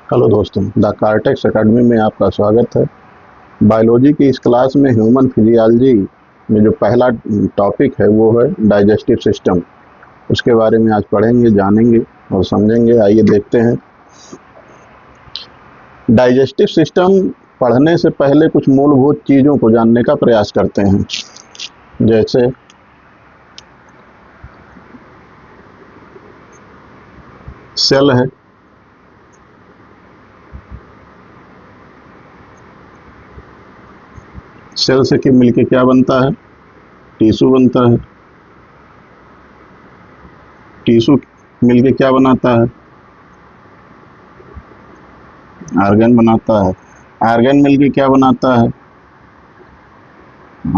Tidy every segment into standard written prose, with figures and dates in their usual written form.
Hello दोस्तों, the cortex academy में आपका स्वागत है। बायोलॉजी की इस क्लास में ह्यूमन फिजियोलॉजी में जो पहला टॉपिक है वो है डाइजेस्टिव सिस्टम। उसके बारे में आज पढ़ेंगे, जानेंगे और समझेंगे। आइए देखते हैं। डाइजेस्टिव सिस्टम पढ़ने से पहले कुछ मूलभूत चीज़ों को जानने का प्रयास करते हैं। जैसे सेल है, सेल से कि मिलके क्या बनता है? टिश्यू बनता है। टिश्यू मिलके क्या बनाता है? आर्गन बनाता है। आर्गन मिलके क्या बनाता है?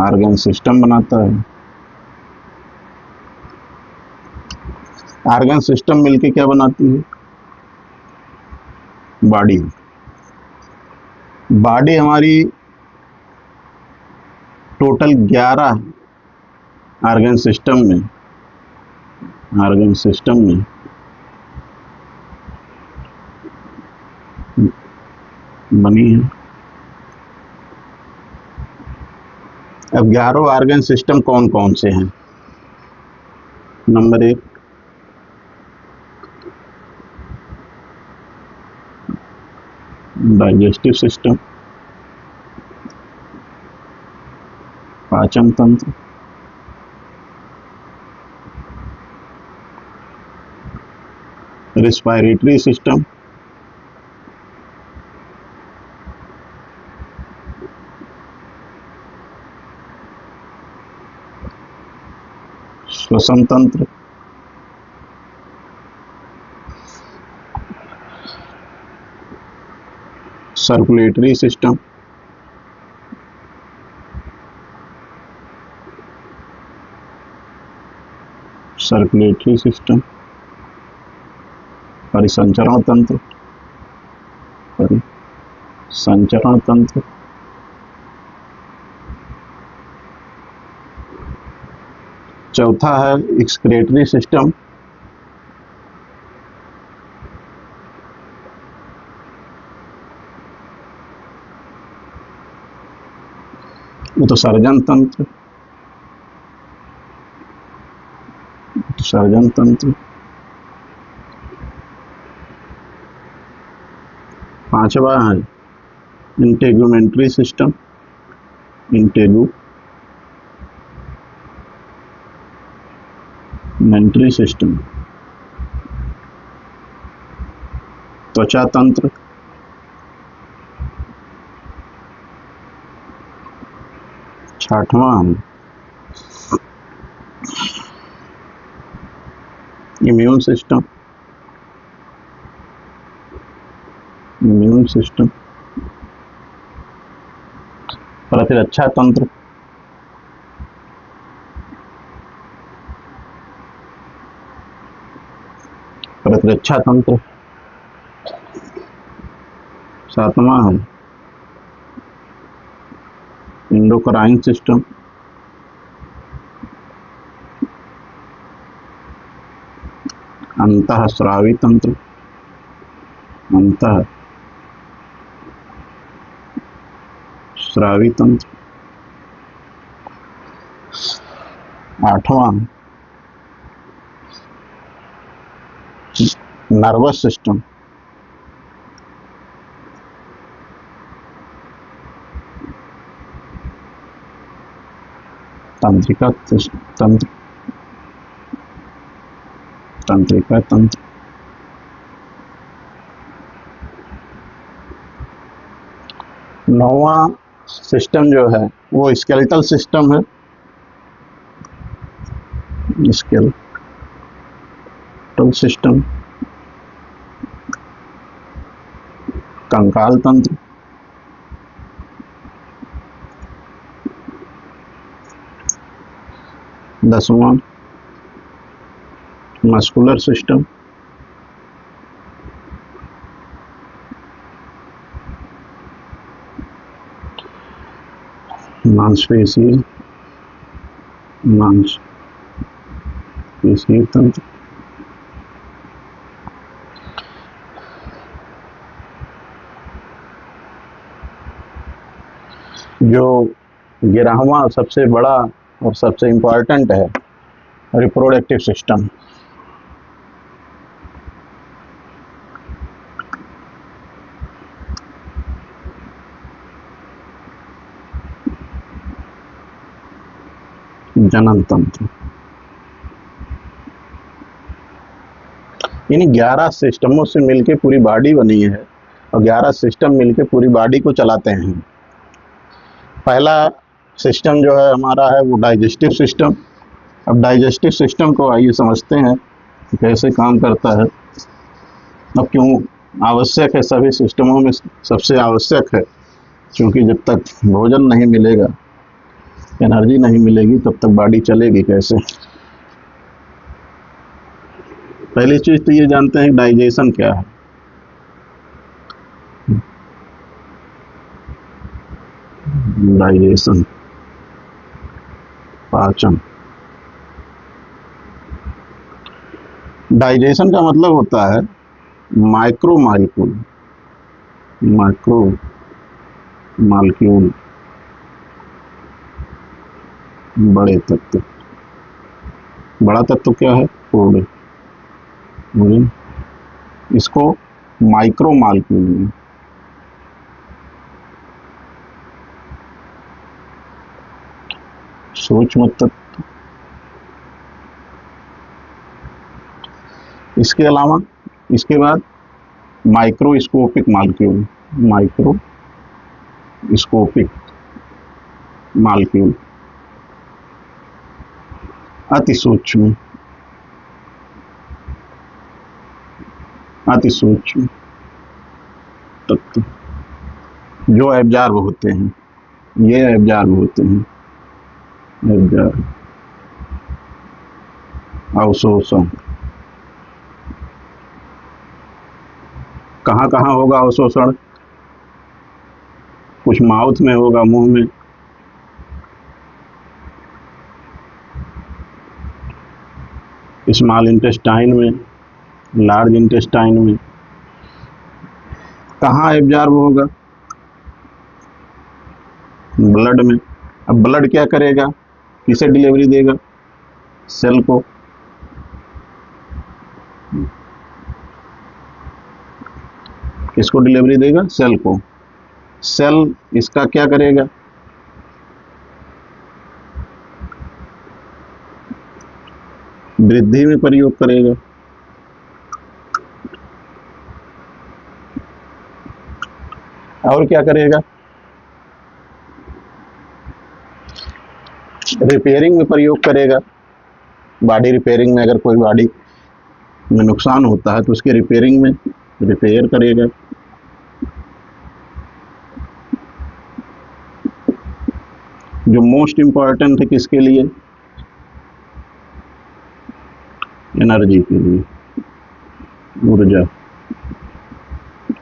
आर्गन सिस्टम बनाता है। आर्गन सिस्टम मिलके क्या बनाती है? बॉडी। बॉडी हमारी टोटल 11 आर्गन सिस्टम में बनी है। अब 11 आर्गन सिस्टम कौन कौन से हैं? नंबर 1 डाइजेस्टिव सिस्टम, पाचन तंत्र, रेस्पिरेटरी सिस्टम, श्वसन तंत्र, सर्कुलेटरी सिस्टम, परिसंचरण तंत्र, चौथा है एक्सक्रीटरी सिस्टम। उत्सर्जन तंत्र। पांचवा है इंटेगुमेंट्री सिस्टम, त्वचा तंत्र, छठवां इम्यून सिस्टम, प्रतिरक्षा तंत्र, सातवां है एंडोक्राइन सिस्टम, अंतःस्रावी तंत्र, आठवां नर्वस सिस्टम, तंत्रिका तंत्र। नौवां सिस्टम जो है वो स्केलेटल सिस्टम है। कंकाल तंत्र। 10वां मस्कुलर सिस्टम, मांसपेशीय तंत्र। जो 11वां सबसे बड़ा और सबसे इम्पोर्टेंट है, रिप्रोडक्टिव सिस्टम। जनन तंत्र, यानी 11 सिस्टमों से मिलकर पूरी बॉडी बनी है और 11 सिस्टम मिलकर पूरी बॉडी को चलाते हैं। पहला सिस्टम जो है हमारा है वो डाइजेस्टिव सिस्टम। अब डाइजेस्टिव सिस्टम को आइए समझते हैं कि कैसे काम करता है और क्यों आवश्यक है। सभी सिस्टमों में सबसे आवश्यक है, क्योंकि जब तक भोजन नहीं मिलेगा, एनर्जी नहीं मिलेगी, तब तक बॉडी चलेगी कैसे। पहली चीज तो ये जानते हैं डाइजेशन क्या है। डाइजेशन, पाचन। डाइजेशन का मतलब होता है माइक्रो मॉलिक्यूल, माइक्रो मॉलिक्यूल, बड़े तत्व। बड़ा तत्व क्या है? फूड। इसको माइक्रो मॉलिक्यूल में, सूक्ष्म तत्व। इसके अलावा इसके बाद माइक्रोस्कोपिक मॉलिक्यूल, माइक्रोस्कोपिक मॉलिक्यूल, अति सूक्ष्म, अति सूक्ष्म तत्व जो एब्जॉर्ब होते हैं। ये एब्जॉर्ब होते हैं, एब्जॉर्ब, अवशोषण। कहाँ कहाँ होगा अवशोषण? कुछ माउथ में होगा, मुंह में, स्मॉल इंटेस्टाइन में, लार्ज इंटेस्टाइन में। कहाँ एब्जॉर्ब होगा? ब्लड में। अब ब्लड क्या करेगा? किसे डिलीवरी देगा? सेल को। किसको डिलीवरी देगा? सेल को। सेल इसका क्या करेगा? वृद्धि में प्रयोग करेगा। और क्या करेगा? रिपेयरिंग में प्रयोग करेगा। बॉडी रिपेयरिंग में, अगर कोई बॉडी में नुकसान होता है तो उसकी रिपेयरिंग में रिपेयर करेगा। जो मोस्ट इंपॉर्टेंट है किसके लिए? एनर्जी के लिए, ऊर्जा,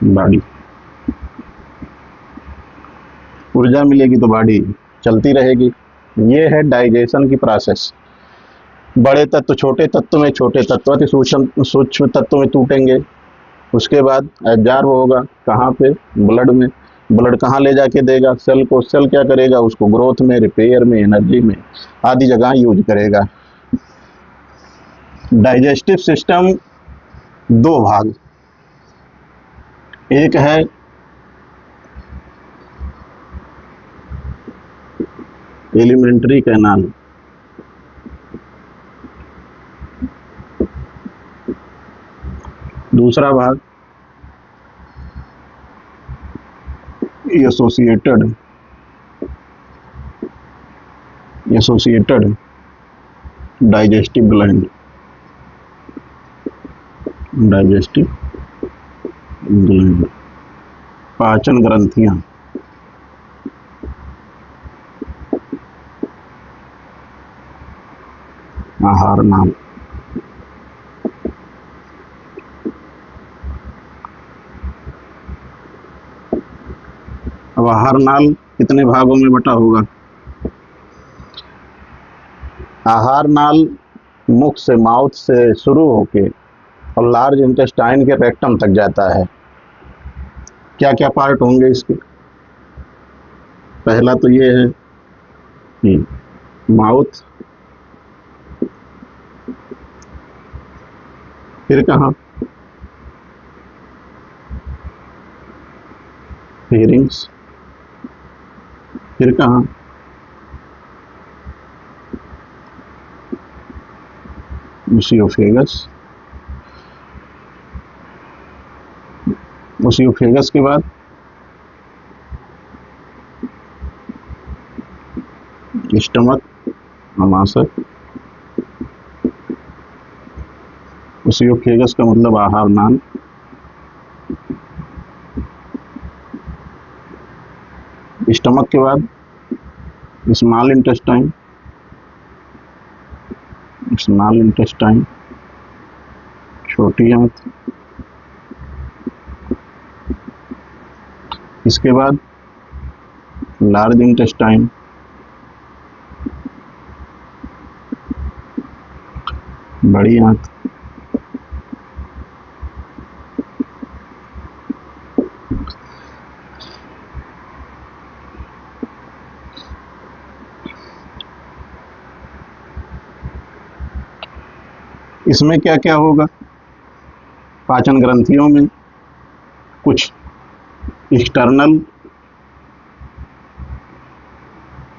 बॉडी। ऊर्जा मिलेगी तो बॉडी चलती रहेगी। ये है डाइजेशन की प्रोसेस। बड़े तत्व छोटे तत्व में, छोटे तत्व अति सूक्ष्म तत्व में टूटेंगे। उसके बाद एब्जॉर्ब होगा कहाँ पे? ब्लड में। ब्लड कहाँ ले जाके देगा? सेल को। सेल क्या करेगा? उसको ग्रोथ में, रिपेयर में, एनर्जी में आदि जगह यूज करेगा। डाइजेस्टिव सिस्टम दो भाग, एक है एलिमेंट्री कैनाल, दूसरा भाग associated digestive gland, digestive gland, पाचन ग्रंथियां। आहार नाल, अब आहार नाल कितने भागों में बटा होगा? आहार नाल मुख से, माउथ से शुरू होके और लार्ज इंटेस्टाइन के रेक्टम तक जाता है। क्या क्या पार्ट होंगे इसके? पहला तो ये है कि माउथ, फिर कहाँ फेरिंग्स, फिर कहाँ ओसियोफेगस, ओसियोफेगस के बाद स्टमक, अमाशय। ओसियोफेगस का मतलब आहार नाल। स्टमक के बाद स्मॉल इंटेस्टाइन, स्मॉल इंटेस्टाइन छोटी आंत। इसके बाद लार्ज इंटेस्टाइन, बड़ी आंत। इसमें क्या क्या होगा? पाचन ग्रंथियों में कुछ एक्सटर्नल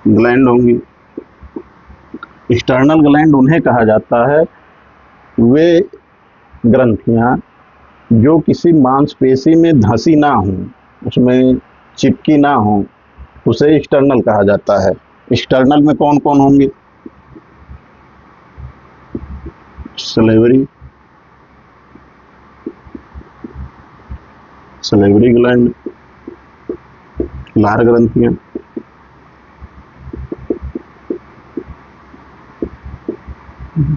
ग्लैंड होंगी। एक्सटर्नल ग्लैंड उन्हें कहा जाता है, वे ग्रंथियां जो किसी मांसपेशी में धंसी ना हो, उसमें चिपकी ना हो, उसे एक्सटर्नल कहा जाता है। एक्सटर्नल में कौन कौन होंगे? सलेवरी, सलेवरी ग्लैंड, लार ग्रंथियां,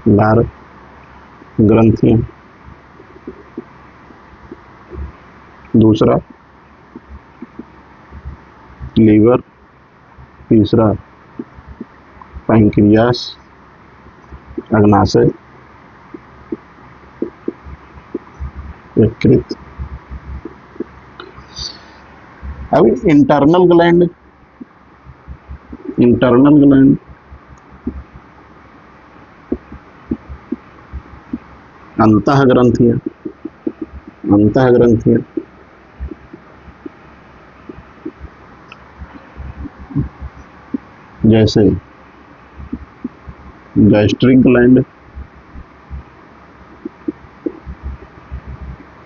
लार ग्रंथियां। दूसरा लीवर, तीसरा पैंक्रियास, अग्नाशय, यकृत। अब इंटरनल ग्लैंड, इंटरनल ग्लैंड अंतः ग्रंथियां, अंतः ग्रंथियां। जैसे गैस्ट्रिक ग्लैंड,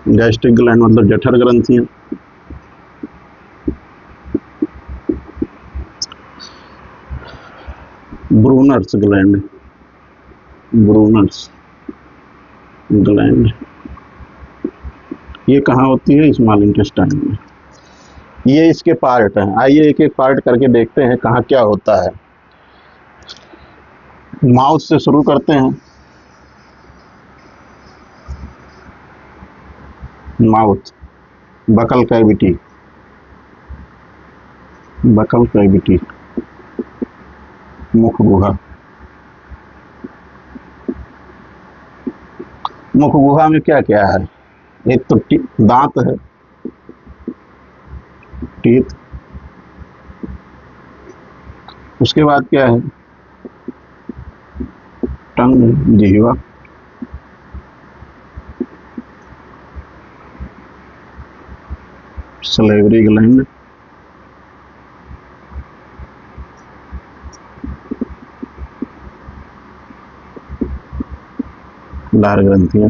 गैस्ट्रिक ग्लैंड मतलब जठर ग्रंथियां। ब्रूनर्स ग्लैंड, ब्रूनर्स ग्लैंड, ये कहाँ होती है? स्मॉल इंटेस्टाइन में। ये इसके पार्ट हैं। आइए एक एक पार्ट करके देखते हैं कहाँ क्या होता है। माउथ से शुरू करते हैं। Mouth, buccal cavity, buccal cavity, मुख गुहा। मुख गुहा में क्या क्या है? एक तो दांत है, टीथ। उसके बाद क्या है? टंग, जिह्वा। सलेवरी ग्लैंड, लार ग्रंथियां,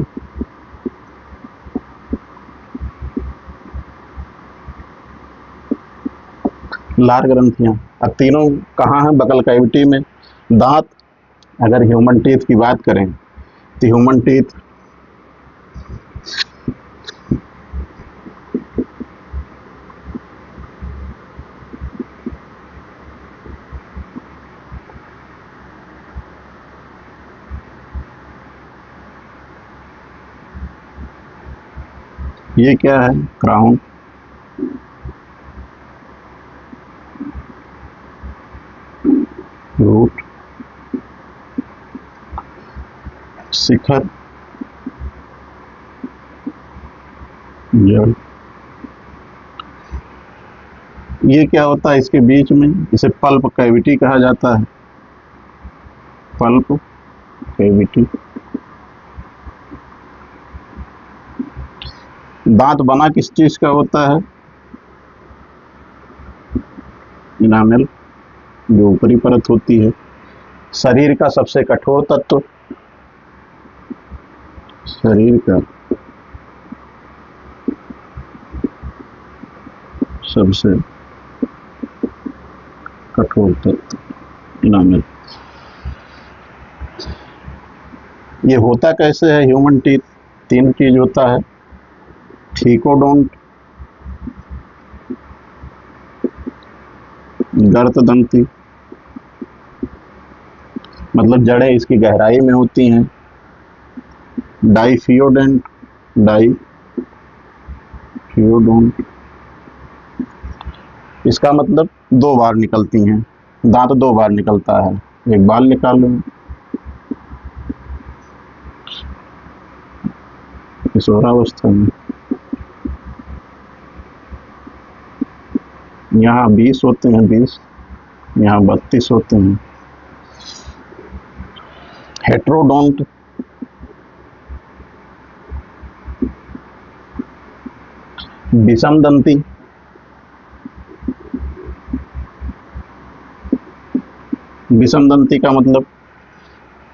लार ग्रंथियां। अब तीनों कहाँ हैं? बकल कैविटी में। दांत, अगर ह्यूमन टीथ की बात करें तो ह्यूमन टीथ ये क्या है? क्राउन, रूट, शिखर, जड़। ये क्या होता है इसके बीच में, इसे पल्प कैविटी कहा जाता है, पल्प कैविटी। दांत बना किस चीज का होता है, इनामेल, जो ऊपरी परत होती है। शरीर का सबसे कठोर तत्व, शरीर का सबसे कठोर तत्व इनामेल। ये होता कैसे है ह्यूमन टीथ, तीन चीज होता है, थीकोडोंट, गर्तदंती, मतलब जड़ें इसकी गहराई में होती हैं, डाइफियोडेंट, डाइफियोडोंट, इसका मतलब दो बार निकलती हैं, दांत दो बार निकलता है, एक बाल निकालो किशोरावस्था में। यहाँ 20 होते हैं, 20, यहाँ 32 होते हैं। हेट्रोडोंट, विषमदंती, विषमदंती का मतलब,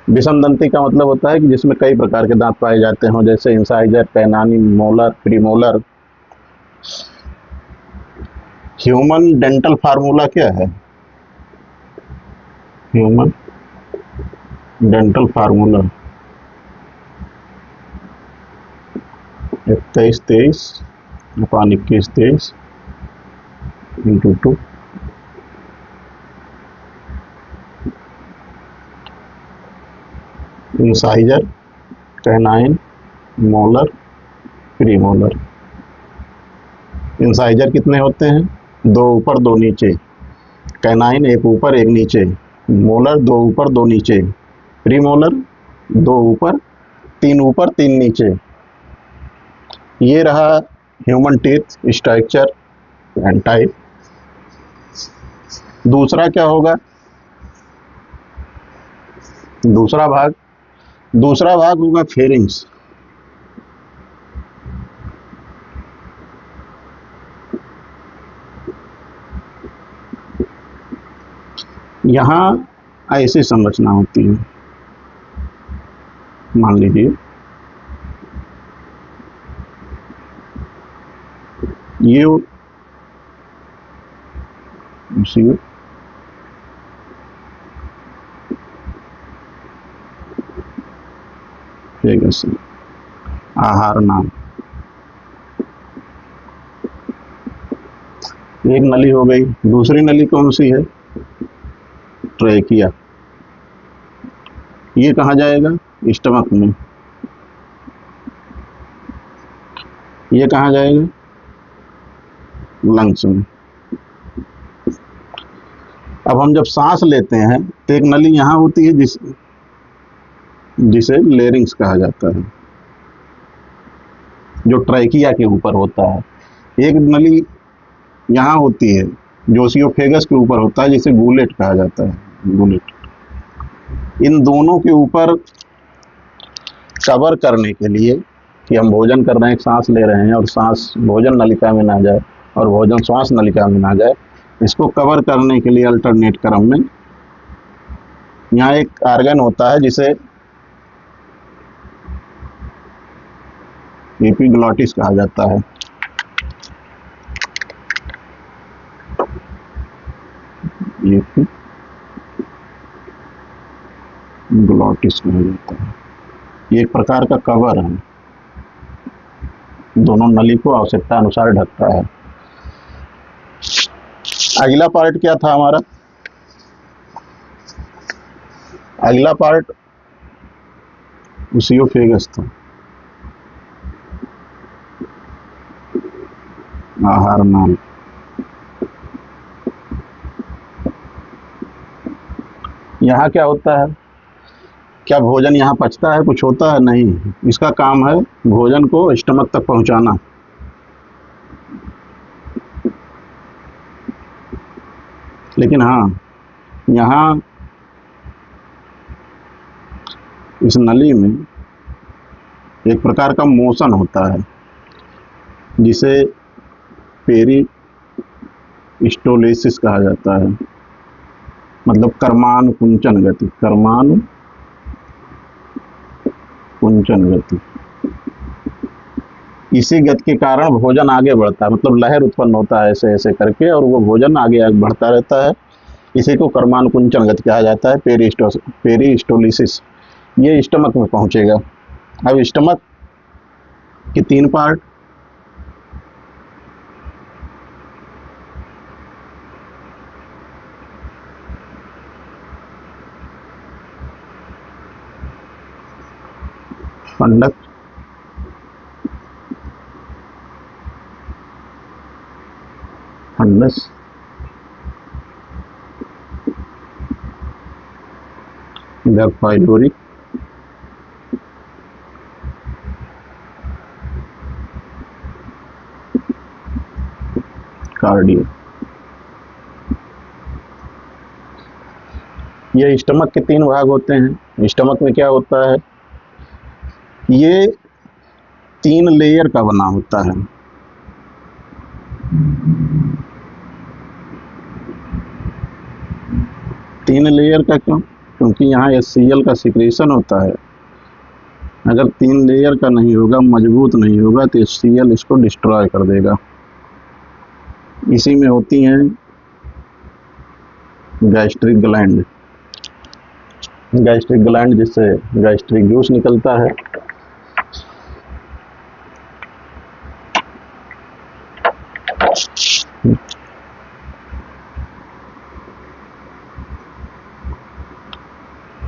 विषमदंती का मतलब होता है कि जिसमें कई प्रकार के दांत पाए जाते हों, जैसे incisor, canine, molar, premolar. Human dental formula क्या है, human dental formula 21-23/21-23 × 2। Incisor, canine, molar, premolar. Incisor कितने होते हैं, दो ऊपर दो नीचे। कैनाइन एक ऊपर एक नीचे। मोलर दो ऊपर दो नीचे। प्रीमोलर दो ऊपर तीन नीचे। ये रहा human teeth structure and type. दूसरा क्या होगा, दूसरा भाग होगा फेरिंग्स। यहाँ ऐसी संरचना होती है, मान लीजिए ये आहार नाम, एक नली हो गई। दूसरी नली कौन सी है, ट्रैकिया। ये कहाँ जाएगा, स्टमक में। ये कहाँ जाएगा, लंग्स में। अब हम जब सांस लेते हैं तो एक नली यहाँ होती है जिसे लेरिंग्स कहा जाता है, जो ट्रैकिया के ऊपर होता है। एक नली यहाँ होती है जो ओसियोफेगस के ऊपर होता है, जिसे गूलेट कहा जाता है, गूलेट। इन दोनों के ऊपर कवर करने के लिए कि हम भोजन कर रहे हैं, सांस ले रहे हैं और सांस भोजन नलिका में ना जाए और भोजन श्वास नलिका में ना जाए, इसको कवर करने के लिए अल्टरनेट क्रम में यहाँ एक आर्गन होता है जिसे एपिग्लॉटिस कहा जाता है। एपिग्लॉटिस कहा जाता है। ये एक प्रकार का कवर है, दोनों नली को आवश्यकता अनुसार ढकता है। अगला पार्ट क्या था हमारा, अगला पार्ट ओसियोफेगस था, आहार नाल। यहाँ क्या होता है, क्या भोजन यहाँ पचता है, कुछ होता है नहीं। इसका काम है भोजन को स्टमक तक पहुँचाना। लेकिन हाँ, यहाँ इस नली में एक प्रकार का मोशन होता है जिसे पेरिस्टोलिसिस कहा जाता है, मतलब कर्मानुकुंचन गति। कर्मानुकुंचन गति, इसी गति के कारण भोजन आगे बढ़ता है, मतलब लहर उत्पन्न होता है ऐसे ऐसे करके, और वो भोजन आगे आगे बढ़ता रहता है। इसी को कर्मानुकुंचन गति कहा जाता है, पेरिस्टोलिसिस। ये स्टमक में पहुंचेगा। अब स्टमक के 3 पार्ट, फंडक, फंडस, इधर पाइलोरी, कार्डियो। ये स्टमक के 3 भाग होते हैं। स्टमक में क्या होता है, ये 3 लेयर का बना होता है। तीन लेयर का क्यों? क्योंकि यहाँ HCl का सिक्रेशन होता है। अगर 3 लेयर का नहीं होगा, मजबूत नहीं होगा, तो HCl इसको डिस्ट्रॉय कर देगा। इसी में होती हैं गैस्ट्रिक ग्लैंड। गैस्ट्रिक ग्लैंड जिससे गैस्ट्रिक जूस निकलता है।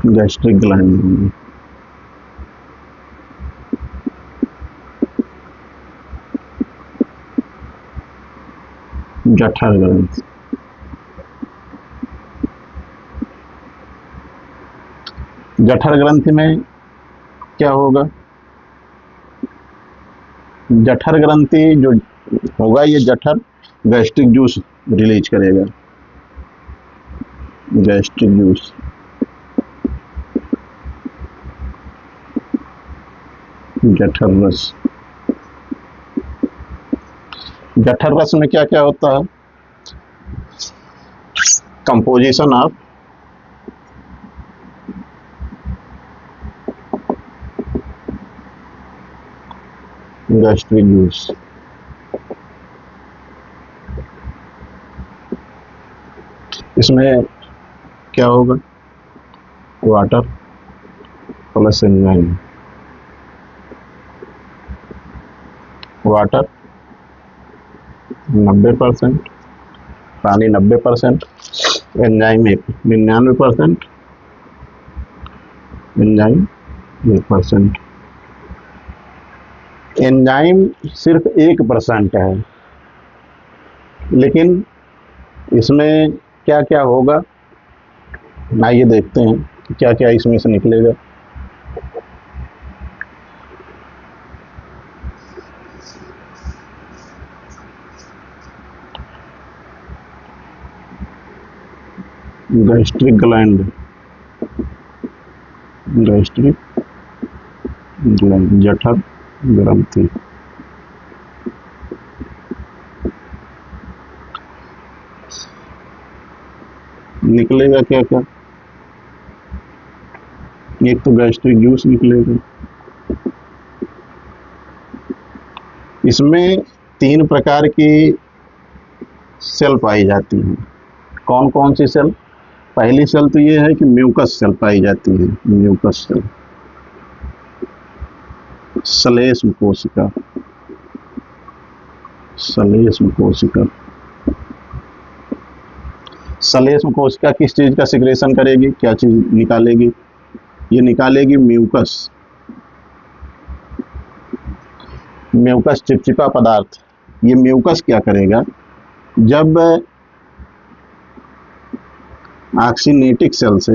गैस्ट्रिक ग्लैंड, जठर ग्रंथि। जठर ग्रंथि में क्या होगा, जठर ग्रंथि जो होगा, ये जठर गैस्ट्रिक जूस रिलीज करेगा, गैस्ट्रिक जूस। जठर रस, जठर रस में क्या क्या होता है, कंपोजिशन ऑफ गैस्ट्रिक जूस। इसमें क्या होगा, वाटर प्लस एंजाइम। वाटर 90%, पानी 90%, एंजाइम 99%, एंजाइम 1%। एंजाइम सिर्फ 1% है, लेकिन इसमें क्या क्या होगा, आइए देखते हैं क्या क्या इसमें से निकलेगा। गैस्ट्रिक ग्लैंड, गैस्ट्रिक ग्लैंड, जठर ग्रंथि। निकलेगा क्या क्या, एक तो गैस्ट्रिक जूस निकलेगा। इसमें 3 प्रकार की सेल पाई जाती हैं। कौन कौन सी सेल? पहली सेल तो ये है कि म्यूकस सेल पाई जाती है, म्यूकस सेल, श्लेष्म कोशिका, श्लेष्म कोशिका। श्लेष्म कोशिका किस चीज का सिक्रेशन करेगी, क्या चीज निकालेगी? ये निकालेगी म्यूकस। म्यूकस चिपचिपा पदार्थ। ये म्यूकस क्या करेगा, जब ऑक्सीनेटिक सेल से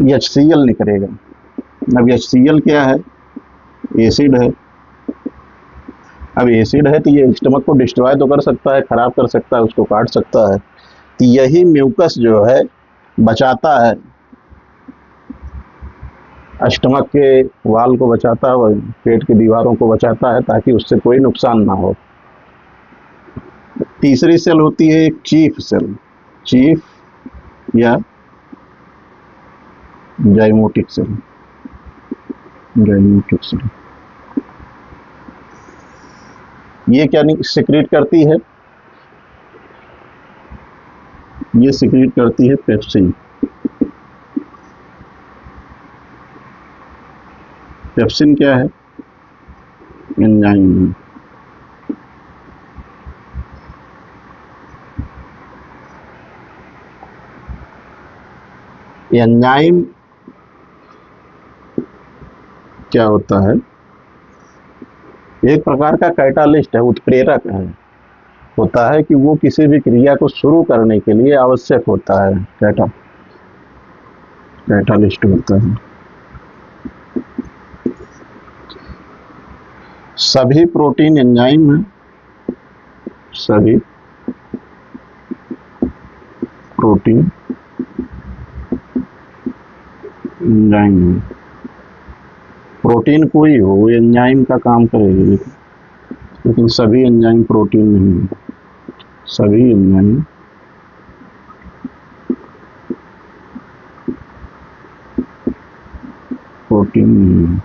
HCl निकलेगा। अब HCl क्या है, एसिड है। अब एसिड है तो ये स्टमक को डिस्ट्रॉय तो कर सकता है, खराब कर सकता है, उसको काट सकता है। तो यही म्यूकस जो है बचाता है, स्टमक के वाल को बचाता है और पेट की दीवारों को बचाता है, ताकि उससे कोई नुकसान ना हो। तीसरी सेल होती है एक चीफ सेल, चीफ या जाइमोटिक सेल। जाइमोटिक सेल ये क्या सिक्रीट करती है? ये सिक्रीट करती है पेप्सिन। पेप्सिन क्या है? एंजाइम। एंजाइम क्या होता है? एक प्रकार का कैटालिस्ट है, उत्प्रेरक है। होता है कि वो किसी भी क्रिया को शुरू करने के लिए आवश्यक होता है। कैटालिस्ट होता है। सभी प्रोटीन एंजाइम है, सभी प्रोटीन एंजाइम है। प्रोटीन कोई हो वो एंजाइम का काम करेगी, लेकिन सभी एंजाइम प्रोटीन नहीं है। सभी एंजाइम प्रोटीन नहीं है।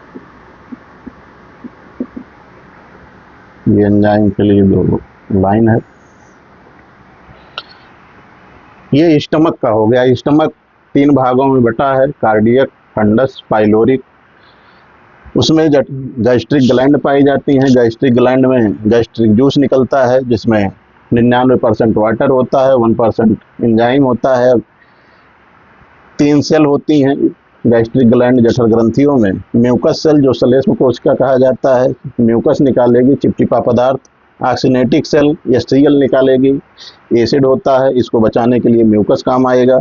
ये एंजाइम के लिए दो लाइन है। ये स्टमक का हो गया। स्टमक 3 भागों में बटा है, कार्डियक, फंडस, पाइलोरिक। उसमें गैस्ट्रिक ग्लैंड पाई जाती हैं। गैस्ट्रिक ग्लैंड में गैस्ट्रिक जूस निकलता है, जिसमें 99% वाटर होता है, 1% एंजाइम होता है। 3 सेल होती हैं गैस्ट्रिक ग्लैंड जठर ग्रंथियों में। म्यूकस सेल जो श्लेष्म कोशिका कहा जाता है, म्यूकस निकालेगी, चिपचिपा पदार्थ। ऑक्सीनेटिक सेल एस्ट्रियल निकालेगी, एसिड होता है, इसको बचाने के लिए म्यूकस काम आएगा।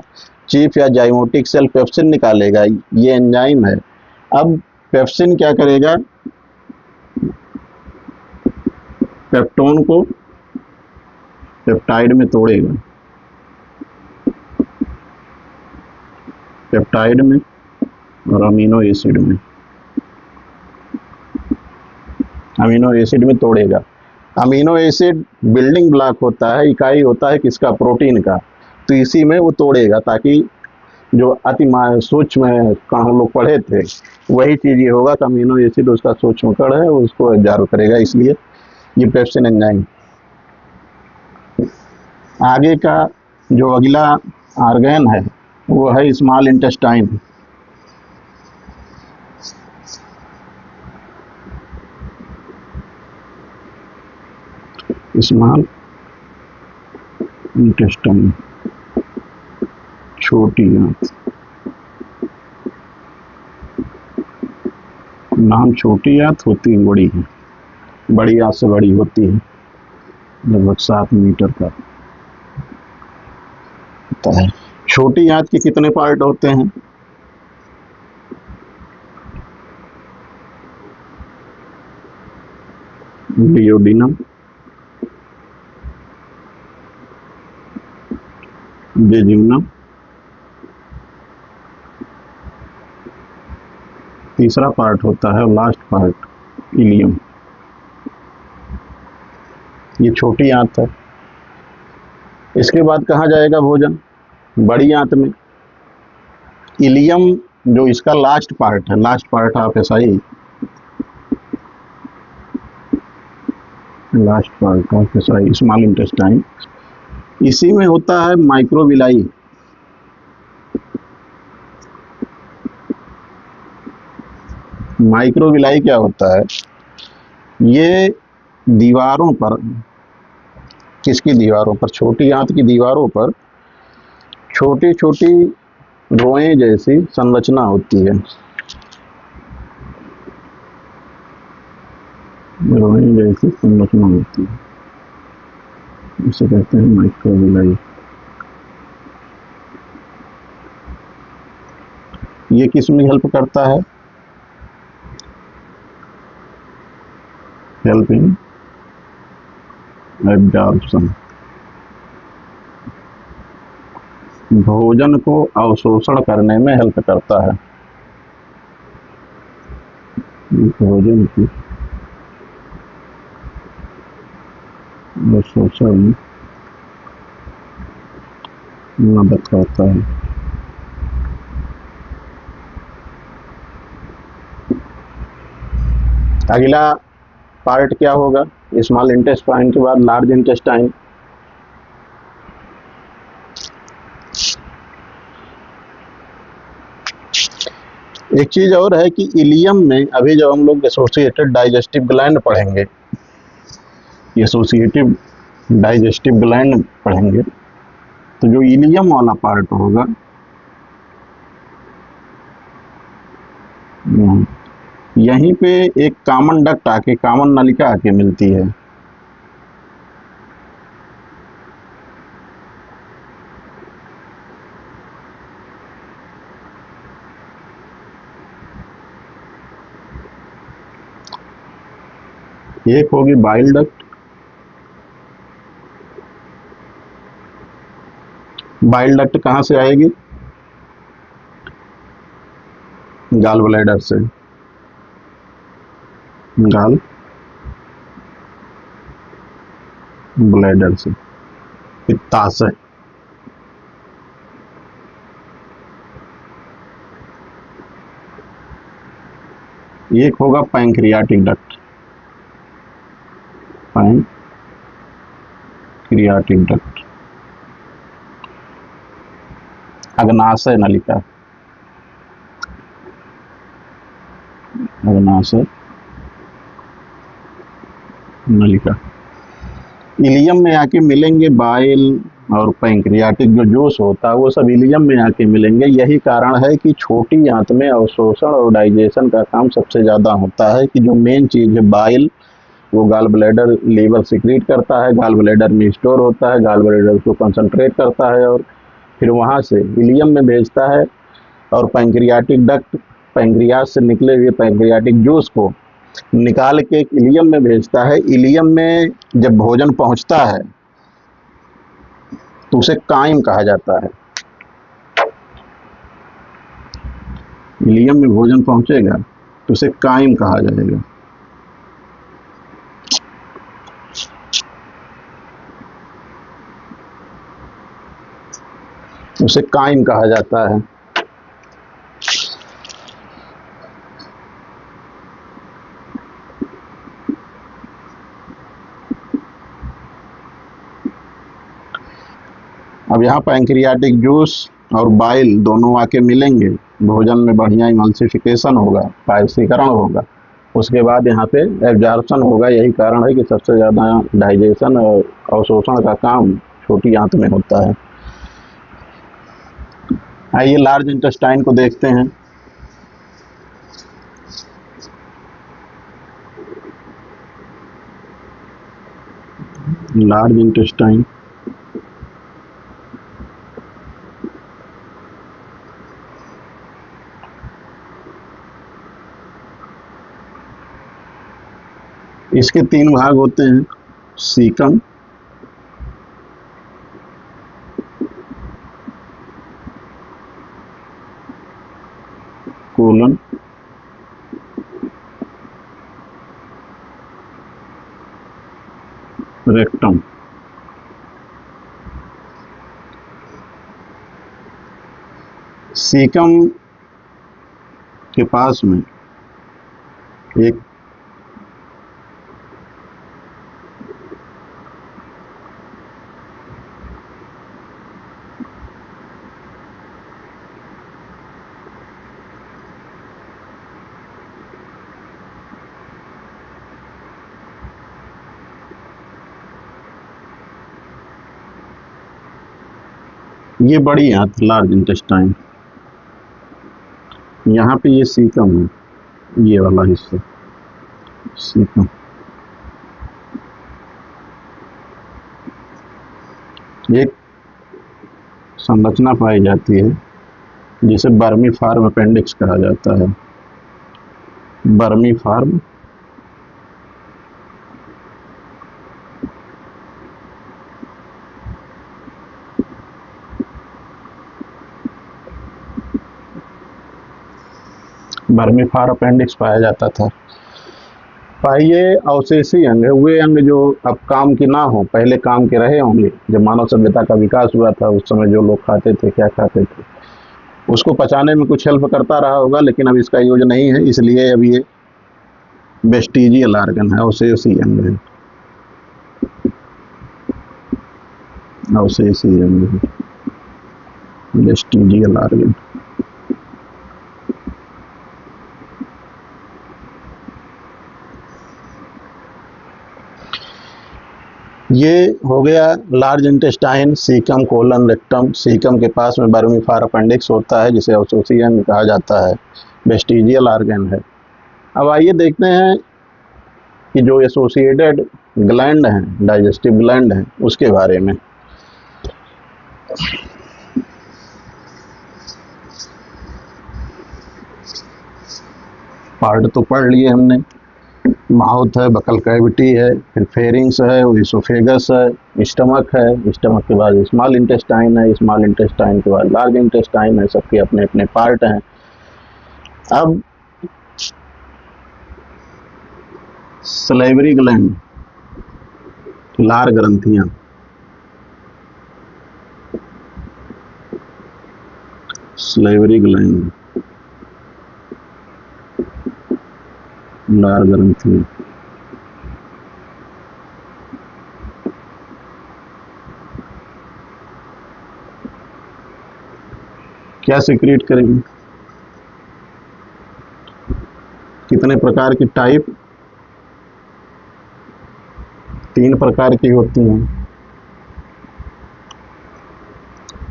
चीफ या जाइमोटिक सेल पेप्सिन निकालेगा, ये एंजाइम है। अब पेप्सिन क्या करेगा? पेप्टोन को पेप्टाइड में तोड़ेगा, पेप्टाइड में और अमीनो एसिड में, अमीनो एसिड में तोड़ेगा। अमीनो एसिड बिल्डिंग ब्लॉक होता है, इकाई होता है किसका? प्रोटीन का। तो इसी में वो तोड़ेगा, ताकि जो अति सूक्ष्म कण हम लोग पढ़े थे, वही चीज ये होगा कि अमीनो एसिड उसका सूक्ष्म कण है, उसको एब्जॉर्व करेगा। इसलिए ये पेप्सिन एंजाइम। आगे का जो अगला ऑर्गन है वो है स्मॉल इंटेस्टाइन। स्मॉल इंटेस्टाइन, छोटी आंत। नाम छोटी आंत होती है, बड़ी है, बड़ी आंत से बड़ी होती है, लगभग 7 मीटर का होता है। छोटी आंत के कितने पार्ट होते हैं? डियोडिनम, जेजुनम, तीसरा पार्ट होता है लास्ट पार्ट इलियम। ये छोटी आंत है। इसके बाद कहाँ जाएगा भोजन? बड़ी आंत में। इलियम जो इसका लास्ट पार्ट है, last part of acai, last part of acai, small intestine. इसी में होता है माइक्रोविलाई। माइक्रोविलाई क्या होता है? ये दीवारों पर, किसकी दीवारों पर? छोटी आंत की दीवारों पर छोटी छोटी रोएं जैसी संरचना होती है। रोएं जैसी संरचना होती है, इसे कहते हैं माइक्रोविलाई। ये किस में हेल्प करता है? हेल्प इन एब्जॉर्प्शन, भोजन को अवशोषण करने में हेल्प करता है। भोजन की अवशोषण में मदद करता है। अगला पार्ट क्या होगा? स्मॉल इंटेस्टाइन के बाद लार्ज इंटेस्टाइन। एक चीज और है कि इलियम में, अभी जब हम लोग एसोसिएटेड डाइजेस्टिव ग्लैंड पढ़ेंगे, एसोसिएटिव डाइजेस्टिव ग्लैंड पढ़ेंगे, तो जो इलियम वाला पार्ट होगा, यहीं पे एक कॉमन डक्ट आके, कॉमन नलिका आके मिलती है। एक होगी बाइल डक्ट, बाइल डक्ट कहाँ से आएगी? गाल ब्लैडर से, गाल ब्लैडर से, पित्ताशय। एक होगा पैंक्रियाटिक डक्ट, पैंक्रियाटिक डक्ट, अग्नाशय नलिका, अग्नाशय नलिका। इलियम में आके मिलेंगे बाइल और पैंक्रियाटिक जो जूस होता है, वो सब इलियम में आके मिलेंगे। यही कारण है कि छोटी आंत में अवशोषण और डाइजेशन का काम सबसे ज़्यादा होता है। कि जो मेन चीज़ है बाइल, वो गाल ब्लैडर लीवर सिक्रीट करता है, गाल ब्लैडर में स्टोर होता है, गाल ब्लैडर उसको कंसंट्रेट करता है और फिर वहाँ से इलियम में भेजता है। और पैंक्रियाटिक डक्ट पैंक्रियास से निकले हुए पैंक्रियाटिक जूस को निकाल के इलियम में भेजता है। इलियम में जब भोजन पहुँचता है तो उसे काइम कहा जाता है। इलियम में भोजन पहुँचेगा तो उसे काइम कहा जाएगा। उसे काइम कहा जाता है। अब यहाँ पैंक्रियाटिक जूस और बाइल दोनों आके मिलेंगे, भोजन में बढ़िया इमल्सिफिकेशन होगा, पायसीकरण होगा, उसके बाद यहाँ पे एब्जॉर्प्शन होगा। यही कारण है कि सबसे ज़्यादा डाइजेशन और अवशोषण का काम छोटी आंत में होता है। आइए लार्ज इंटेस्टाइन को देखते हैं। लार्ज इंटेस्टाइन, इसके 3 भाग होते हैं: सीकम, कोलन, रेक्टम। सीकम के पास में एक ये बड़ी आंत लार्ज इंटेस्टाइन, यहाँ पे ये सीकम है, ये वाला हिस्सा सीकम। एक संरचना पाई जाती है जिसे बर्मी फार्म अपेंडिक्स कहा जाता है। बर्मी फार्म वर्मीफार अपेंडिक्स पाया जाता था। पाइए अवशेषी अंग है, वे अंग जो अब काम की ना हो, पहले काम के रहे होंगे। जब मानव सभ्यता का विकास हुआ था उस समय जो लोग खाते थे, क्या खाते थे, उसको पचाने में कुछ हेल्प करता रहा होगा, लेकिन अब इसका यूज नहीं है, इसलिए अब ये वेस्टिजियल ऑर्गन है, अवशेषी अंग है, अवशेषी अंग है, वेस्टिजियल ऑर्गन। ये हो गया large intestine, caecum, colon, rectum. Caecum के पास में वर्मीफार अपेंडिक्स होता है जिसे अवशोषी अंग कहा जाता है, वेस्टिजियल ऑर्गन है। अब आइए देखते हैं कि जो एसोसिएटेड ग्लैंड हैं, डाइजेस्टिव ग्लैंड हैं, उसके बारे में। पार्ट तो पढ़ लिए हमने, माउथ है, बकल कैविटी है, फिर फेरिंग्स है, इसोफेगस है, स्टमक है, स्टमक के बाद स्मॉल इंटेस्टाइन है, स्मॉल इंटेस्टाइन के बाद लार्ज इंटेस्टाइन है, सबके अपने अपने पार्ट हैं। अब सलाइवरी ग्लैंड, लार ग्रंथियां, सलाइवरी ग्लैंड, लार ग्रंथियां। क्या सीक्रेट करेंगे, कितने प्रकार की टाइप, 3 प्रकार की होती हैं।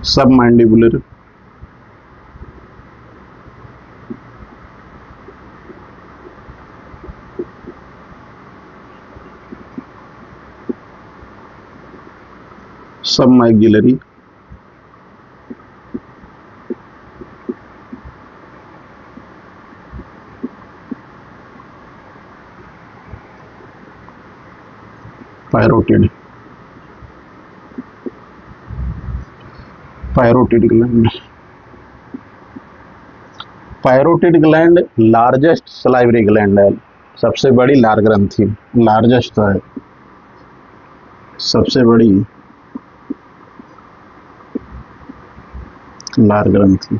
सब मैंडिबुलर, सब maxillary, parotid, parotid gland. Parotid gland largest salivary gland है, सबसे बड़ी लार ग्रंथि, लार्जेस्ट है, सबसे बड़ी लार ग्रंथि।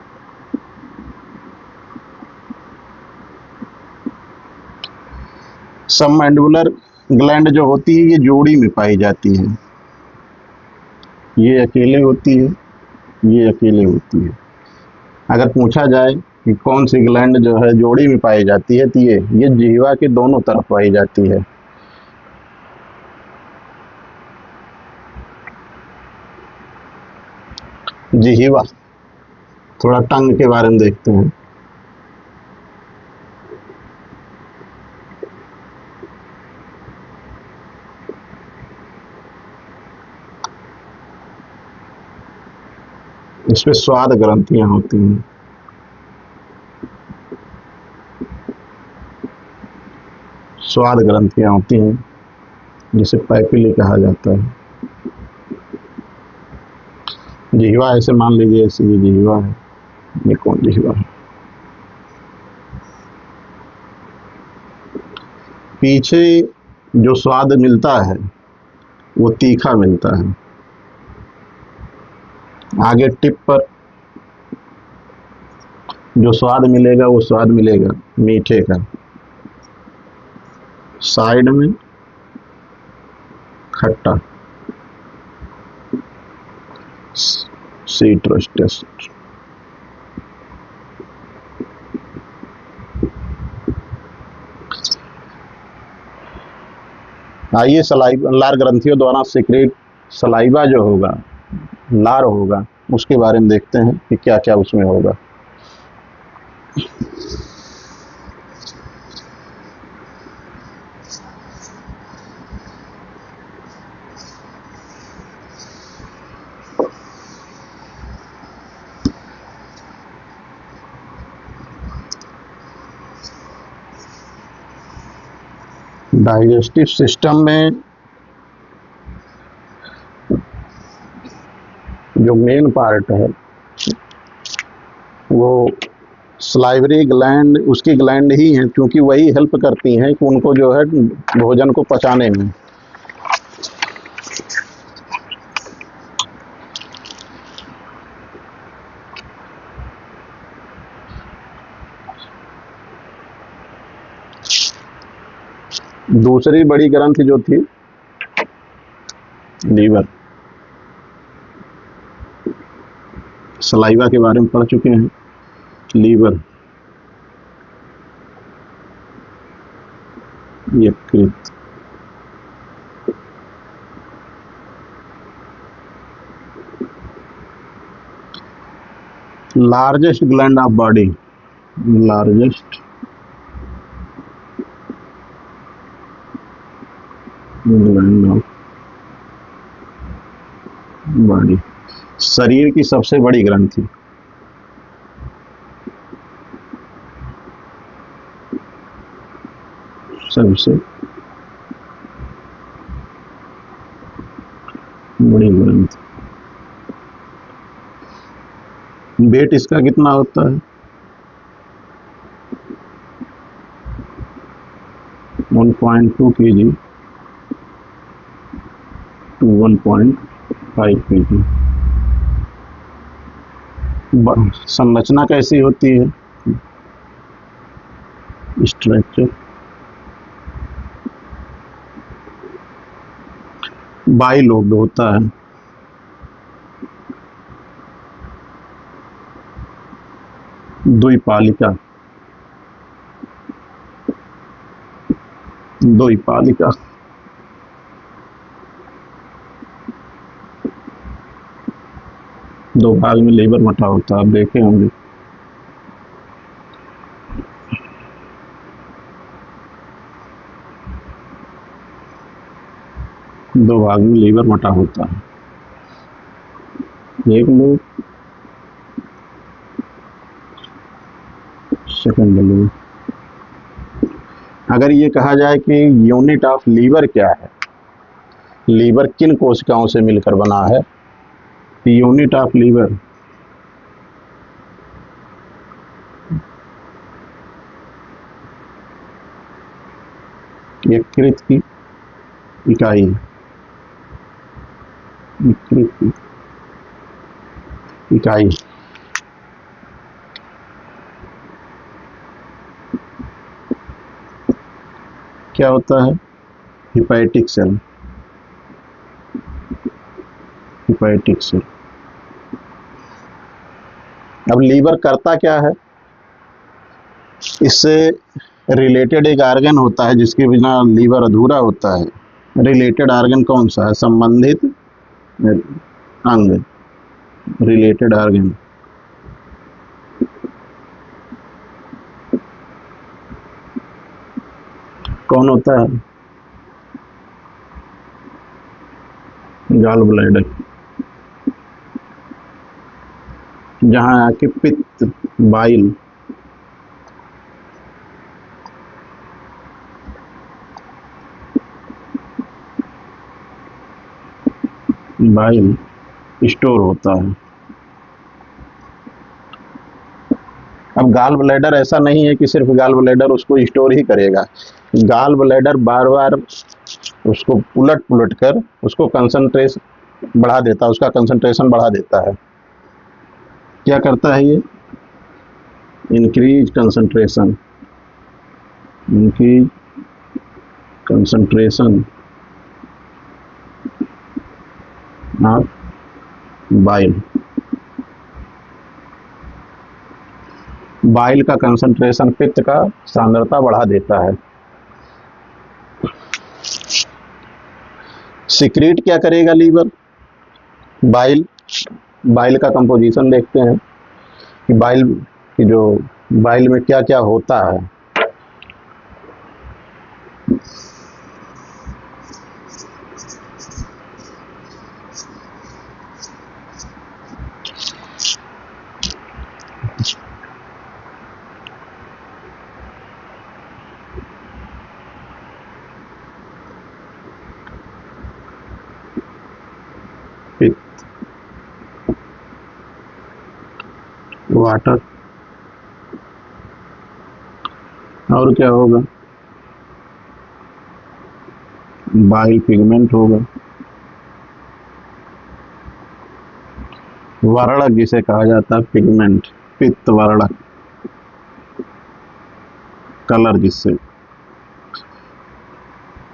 सब मैंडिबुलर ग्लैंड जो होती है ये जोड़ी में पाई जाती है, ये अकेले होती है, ये अकेले होती है। अगर पूछा जाए कि कौन सी ग्लैंड जो है जोड़ी में पाई जाती है, तो ये जिह्वा के दोनों तरफ पाई जाती है। जिह्वा, थोड़ा टंग के बारे में देखते हैं। इसमें स्वाद ग्रंथियां होती हैं, स्वाद ग्रंथियां होती हैं जिसे पैपिली कहा जाता है। जिह्वा ऐसे मान लीजिए, ऐसे ये जिह्वा है, ये कौन जिह्वा है। पीछे जो स्वाद मिलता है वो तीखा मिलता है, आगे टिप पर जो स्वाद मिलेगा वो स्वाद मिलेगा मीठे का, साइड में खट्टा, सिट्रस टेस्ट। आइए लार ग्रंथियों द्वारा सीक्रेट सलाइवा जो होगा, लार होगा, उसके बारे में देखते हैं कि क्या क्या उसमें होगा। डाइजेस्टिव सिस्टम में जो मेन पार्ट है वो सलाइवरी ग्लैंड उसकी ग्लैंड ही हैं, क्योंकि वही हेल्प करती हैं कि उनको जो है भोजन को पचाने में। दूसरी बड़ी ग्रंथि जो थी लीवर, सलाइवा के बारे में पढ़ चुके हैं। लीवर, यकृत, largest gland of body, largest gland of body, शरीर की सबसे बड़ी ग्रंथि। सबसे बड़ी ग्रंथि। वेट इसका कितना होता है? 1.2 kg to 1.5 kg। संरचना कैसी होती है? स्ट्रक्चर, बाइलोब होता है। द्विपालिका, द्विपालिका, दो भाग में लीवर बटा होता है, आप देखे होंगे। दो भाग में लीवर बटा होता है। एक लोब, सेकंड लोब। अगर ये कहा जाए कि यूनिट ऑफ लीवर क्या है, लीवर किन कोशिकाओं से मिलकर बना है, यूनिट ऑफ लीवर यकृत की इकाई, यकृत की इकाई। क्या होता है? Hepatic cell, hepatic cell. अब लीवर करता क्या है? इससे रिलेटेड एक आर्गन होता है जिसके बिना लीवर अधूरा होता है। रिलेटेड आर्गन कौन सा है? संबंधित अंग, रिलेटेड आर्गन। कौन होता है? गॉल ब्लैडर, जहां आके पित्त, बाइल, बाइल स्टोर होता है। अब गॉल ब्लैडर ऐसा नहीं है कि सिर्फ गॉल ब्लैडर उसको स्टोर ही करेगा, गॉल ब्लैडर बार बार उसको उलट पुलट कर उसको कंसंट्रेशन बढ़ा देता है, उसका कंसंट्रेशन बढ़ा देता है। क्या करता है ये? Increase concentration, increase concentration of bile. Bile का कंसंट्रेशन, पित्त का सांद्रता बढ़ा देता है। सिक्रीट क्या करेगा लीवर? बाइल, बाइल का कंपोजिशन देखते हैं कि बाइल की जो बाइल में क्या क्या होता है। वाटर, और क्या होगा, बाइल पिगमेंट होगा। वर्णक जिसे कहा जाता है पिगमेंट, पित्त वर्णक, कलर जिससे।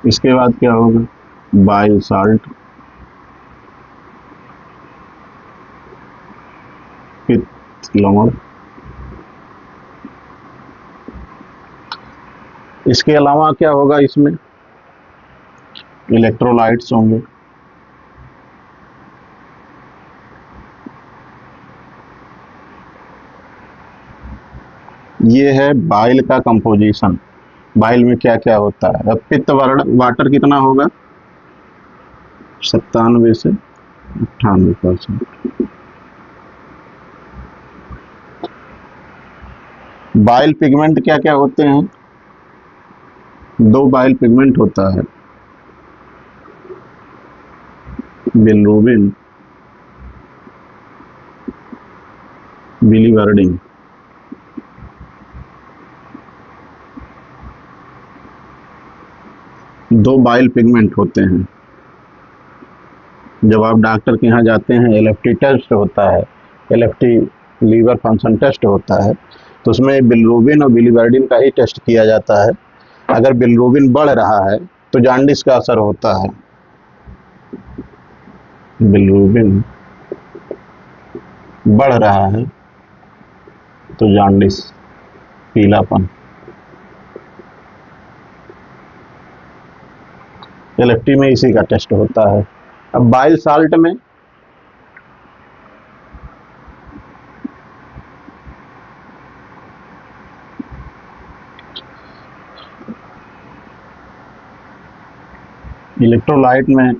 इसके बाद क्या होगा, बाइल साल्ट, पित्त लवण। इसके अलावा क्या होगा, इसमें इलेक्ट्रोलाइट्स होंगे। ये है बाइल का कंपोजिशन, बाइल में क्या क्या होता है। अब पित्त वर्ण वाटर कितना होगा, 97 से 98%। बाइल पिगमेंट क्या क्या होते हैं, 2 बाइल पिगमेंट होता है, बिलिरुबिन, बिलीवर्डिन। दो बाइल पिगमेंट होते हैं। जब आप डॉक्टर के यहाँ जाते हैं, एलएफटी टेस्ट होता है, एलएफटी लीवर फंक्शन टेस्ट होता है, तो उसमें बिलिरुबिन और बिलीवर्डिन का ही टेस्ट किया जाता है। अगर बिलिरुबिन बढ़ रहा है तो जॉन्डिस का असर होता है। बिलिरुबिन बढ़ रहा है तो जॉन्डिस, पीलापन। एलएफटी में इसी का टेस्ट होता है। अब बाइल साल्ट में इलेक्ट्रोलाइट में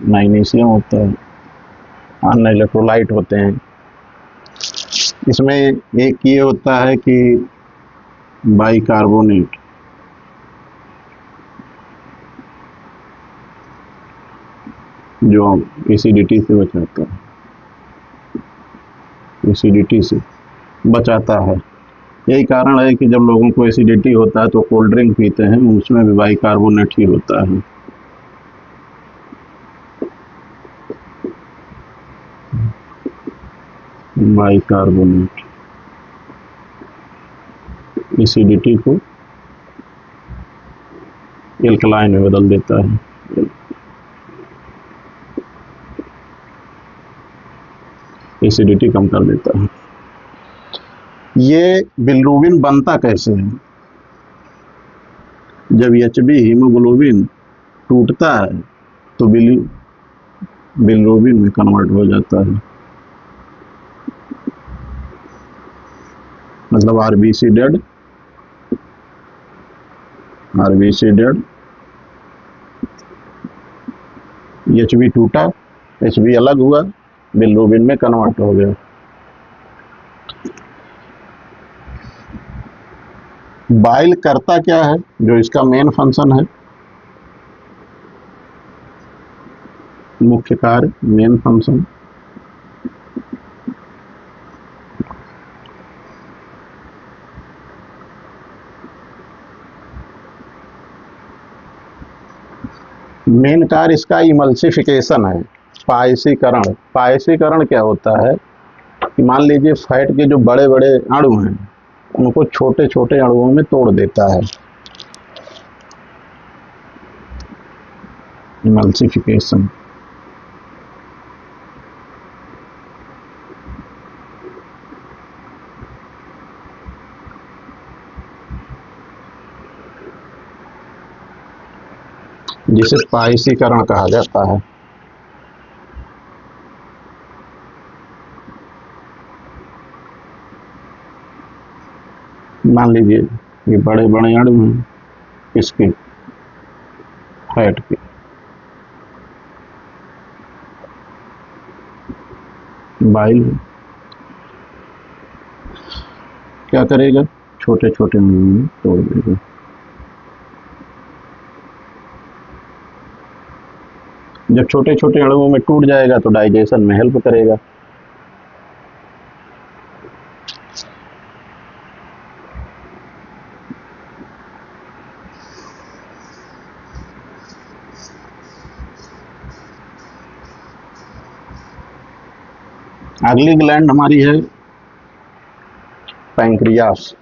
मैग्नीशियम होता है, अन्य इलेक्ट्रोलाइट होते हैं। इसमें एक ये होता है कि बाइकार्बोनेट, जो एसिडिटी से बचाता है, एसिडिटी से बचाता है। यही कारण है कि जब लोगों को एसिडिटी होता है तो कोल्ड ड्रिंक पीते हैं, उसमें भी बाइकार्बोनेट ही होता है। बाइकार्बोनेट एसिडिटी को एल्कलाइन में बदल देता है, एसिडिटी कम कर देता है। ये बिलिरुबिन बनता कैसे है, जब एचबी हीमोग्लोबिन टूटता है तो बिलिरुबिन में कन्वर्ट हो जाता है। मतलब RBC dead, RBC dead, HB टूटा, एचबी अलग हुआ, बिलिरुबिन में कन्वर्ट हो गया। बाइल करता क्या है, जो इसका मेन फंक्शन है, मुख्य कार्य, मेन फंक्शन, मेन कार्य इसका इमल्सिफिकेशन है, पायसीकरण। पायसीकरण क्या होता है कि मान लीजिए फैट के जो बड़े बड़े अणु हैं उनको छोटे छोटे अणुओं में तोड़ देता है, इमल्सिफिकेशन। जिसे पायसीकरण कहा जाता है। मान लीजिए ये बड़े बड़े अणु हैं इसके, फैट के, बाइल क्या करेगा, छोटे छोटे अणुओं में तोड़ देगा। जब छोटे छोटे अणुओं में टूट जाएगा तो डाइजेशन में हेल्प करेगा। अगली ग्लैंड हमारी है पैंक्रियास।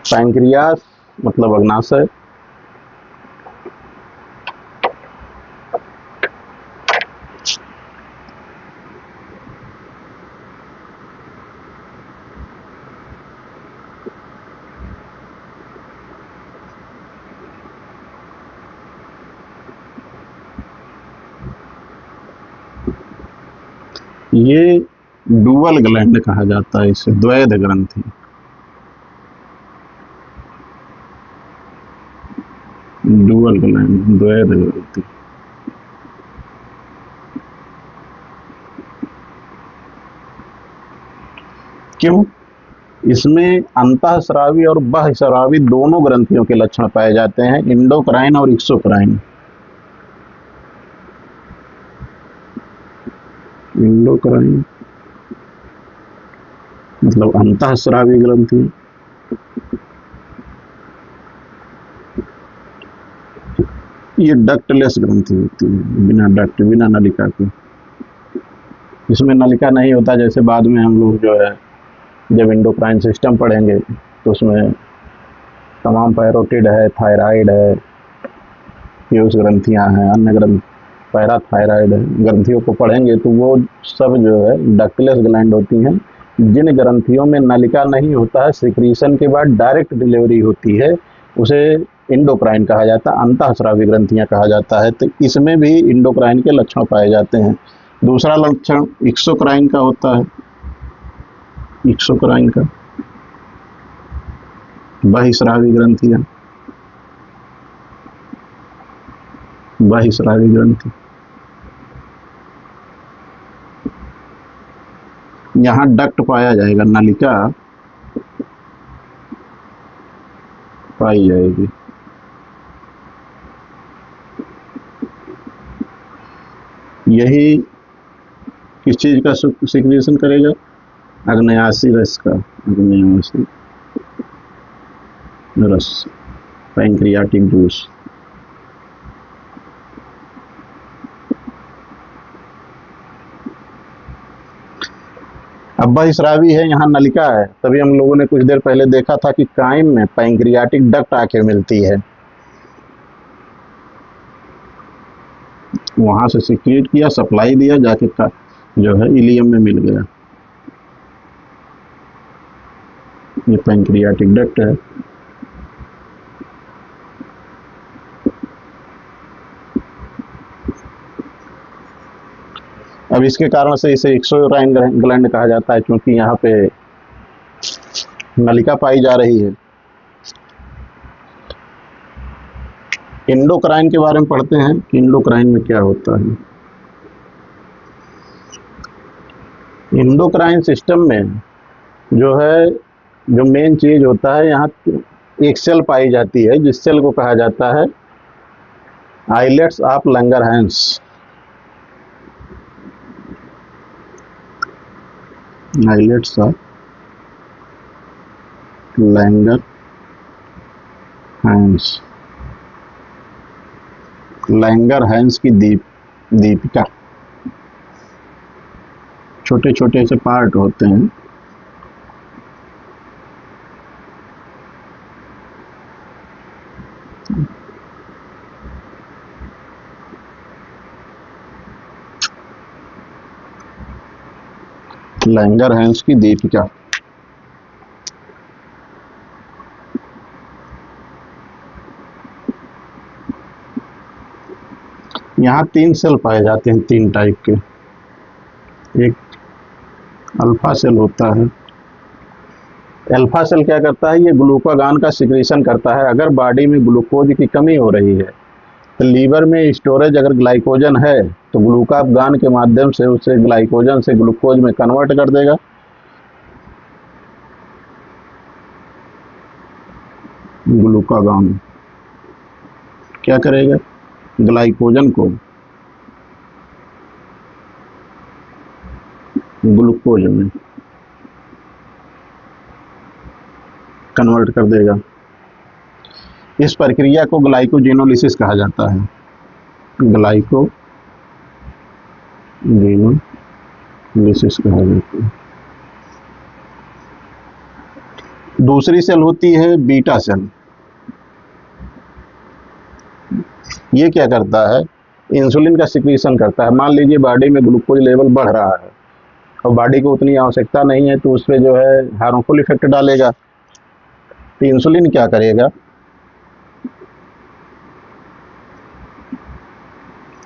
पैंक्रियास मतलब अग्नाशय। ये डुअल ग्लैंड कहा जाता है, इसे द्वैध ग्रंथि। डुअल ग्लैंड, द्वैध ग्रंथि। क्यों? इसमें अंतःस्रावी और बाह्यस्रावी दोनों ग्रंथियों के लक्षण पाए जाते हैं, इंडोक्राइन और एक्सोक्राइन। इंडोक्राइन मतलब अंतःस्रावी ग्रंथि, ये डक्टलेस ग्रंथि होती है, बिना डक्ट, बिना नलिका के। इसमें नलिका नहीं होता, जैसे बाद में हम लोग जो है जब इंडोक्राइन सिस्टम पढ़ेंगे तो उसमें तमाम पैरोटिड है, थायराइड है, पीयूष ग्रंथियां हैं, अन्य ग्रंथ, पैराथायराइड ग्रंथियों को पढ़ेंगे तो वो सब जो है डक्टलेस ग्लैंड होती हैं। जिन ग्रंथियों में नलिका नहीं होता है, सिक्रीशन के बाद डायरेक्ट डिलीवरी होती है, उसे इंडोक्राइन कहा जाता है, अंतःस्रावी ग्रंथियां कहा जाता है। तो इसमें भी इंडोक्राइन के लक्षण पाए जाते हैं। दूसरा लक्षण एक्सोक्राइन का होता है। एक्सोक्राइन का बहिस्रावी ग्रंथियां, बहिस्रावी ग्रंथि। यहाँ डक्ट पाया जाएगा, नलिका पाई जाएगी। यही किस चीज का सिक्रीशन करेगा? आग्नेयाशी रस का, आग्नेयाशी रस, पैंक्रियाटिक जूस। अब बहिस्रावी है, यहाँ नलिका है, तभी हम लोगों ने कुछ देर पहले देखा था कि काइम में पैंक्रियाटिक डक्ट आके मिलती है, वहां से सिक्रीट किया, सप्लाई दिया, जाके का जो है इलियम में मिल गया। ये पैंक्रियाटिक डक्ट है। अब इसके कारण से इसे एक्सोक्राइन ग्लैंड कहा जाता है, क्योंकि यहाँ पे नलिका पाई जा रही है। इंडोक्राइन के बारे में पढ़ते हैं कि इंडोक्राइन में क्या होता है। इंडोक्राइन सिस्टम में जो है, जो मेन चीज होता है, यहाँ एक सेल पाई जाती है, जिस सेल को कहा जाता है islets of Langerhans. Islets of Langerhans, Langerhans की दीपिका। छोटे छोटे से पार्ट होते हैं। लैंगरहैंस की दीपिका। यहाँ 3 सेल पाए जाते हैं, 3 टाइप के। एक अल्फा सेल होता है। अल्फा सेल क्या करता है? ये ग्लूकागान का सिक्रीशन करता है। अगर बॉडी में ग्लूकोज की कमी हो रही है तो लीवर में स्टोरेज अगर ग्लाइकोजन है तो ग्लूकागान के माध्यम से उसे ग्लाइकोजन से ग्लूकोज में कन्वर्ट कर देगा। ग्लूकागान क्या करेगा? ग्लाइकोजन को ग्लूकोज में कन्वर्ट कर देगा। इस प्रक्रिया को ग्लाइकोजेनोलिसिस कहा जाता है। ग्लाइकोजेनोलिसिस। लीसिस कहा जाता है। दूसरी सेल होती है बीटा सेल। ये क्या करता है, इंसुलिन का सिक्रीशन करता है। मान लीजिए बॉडी में ग्लूकोज लेवल बढ़ रहा है और बॉडी को उतनी आवश्यकता नहीं है, तो उस पर जो है हार्मफुल इफेक्ट डालेगा। तो इंसुलिन क्या करेगा,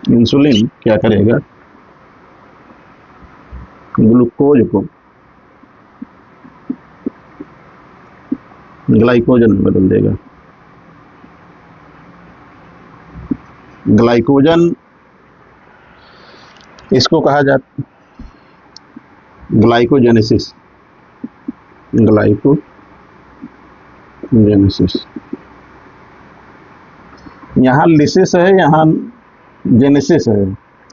इंसुलिन क्या करेगा, ग्लूकोज को ग्लाइकोजन में बदल देगा। ग्लाइकोजन इसको कहा जाता ग्लाइकोजेनेसिस, ग्लाइकोजेनेसिस। यहाँ लिसिस है, यहाँ जेनेसिस है।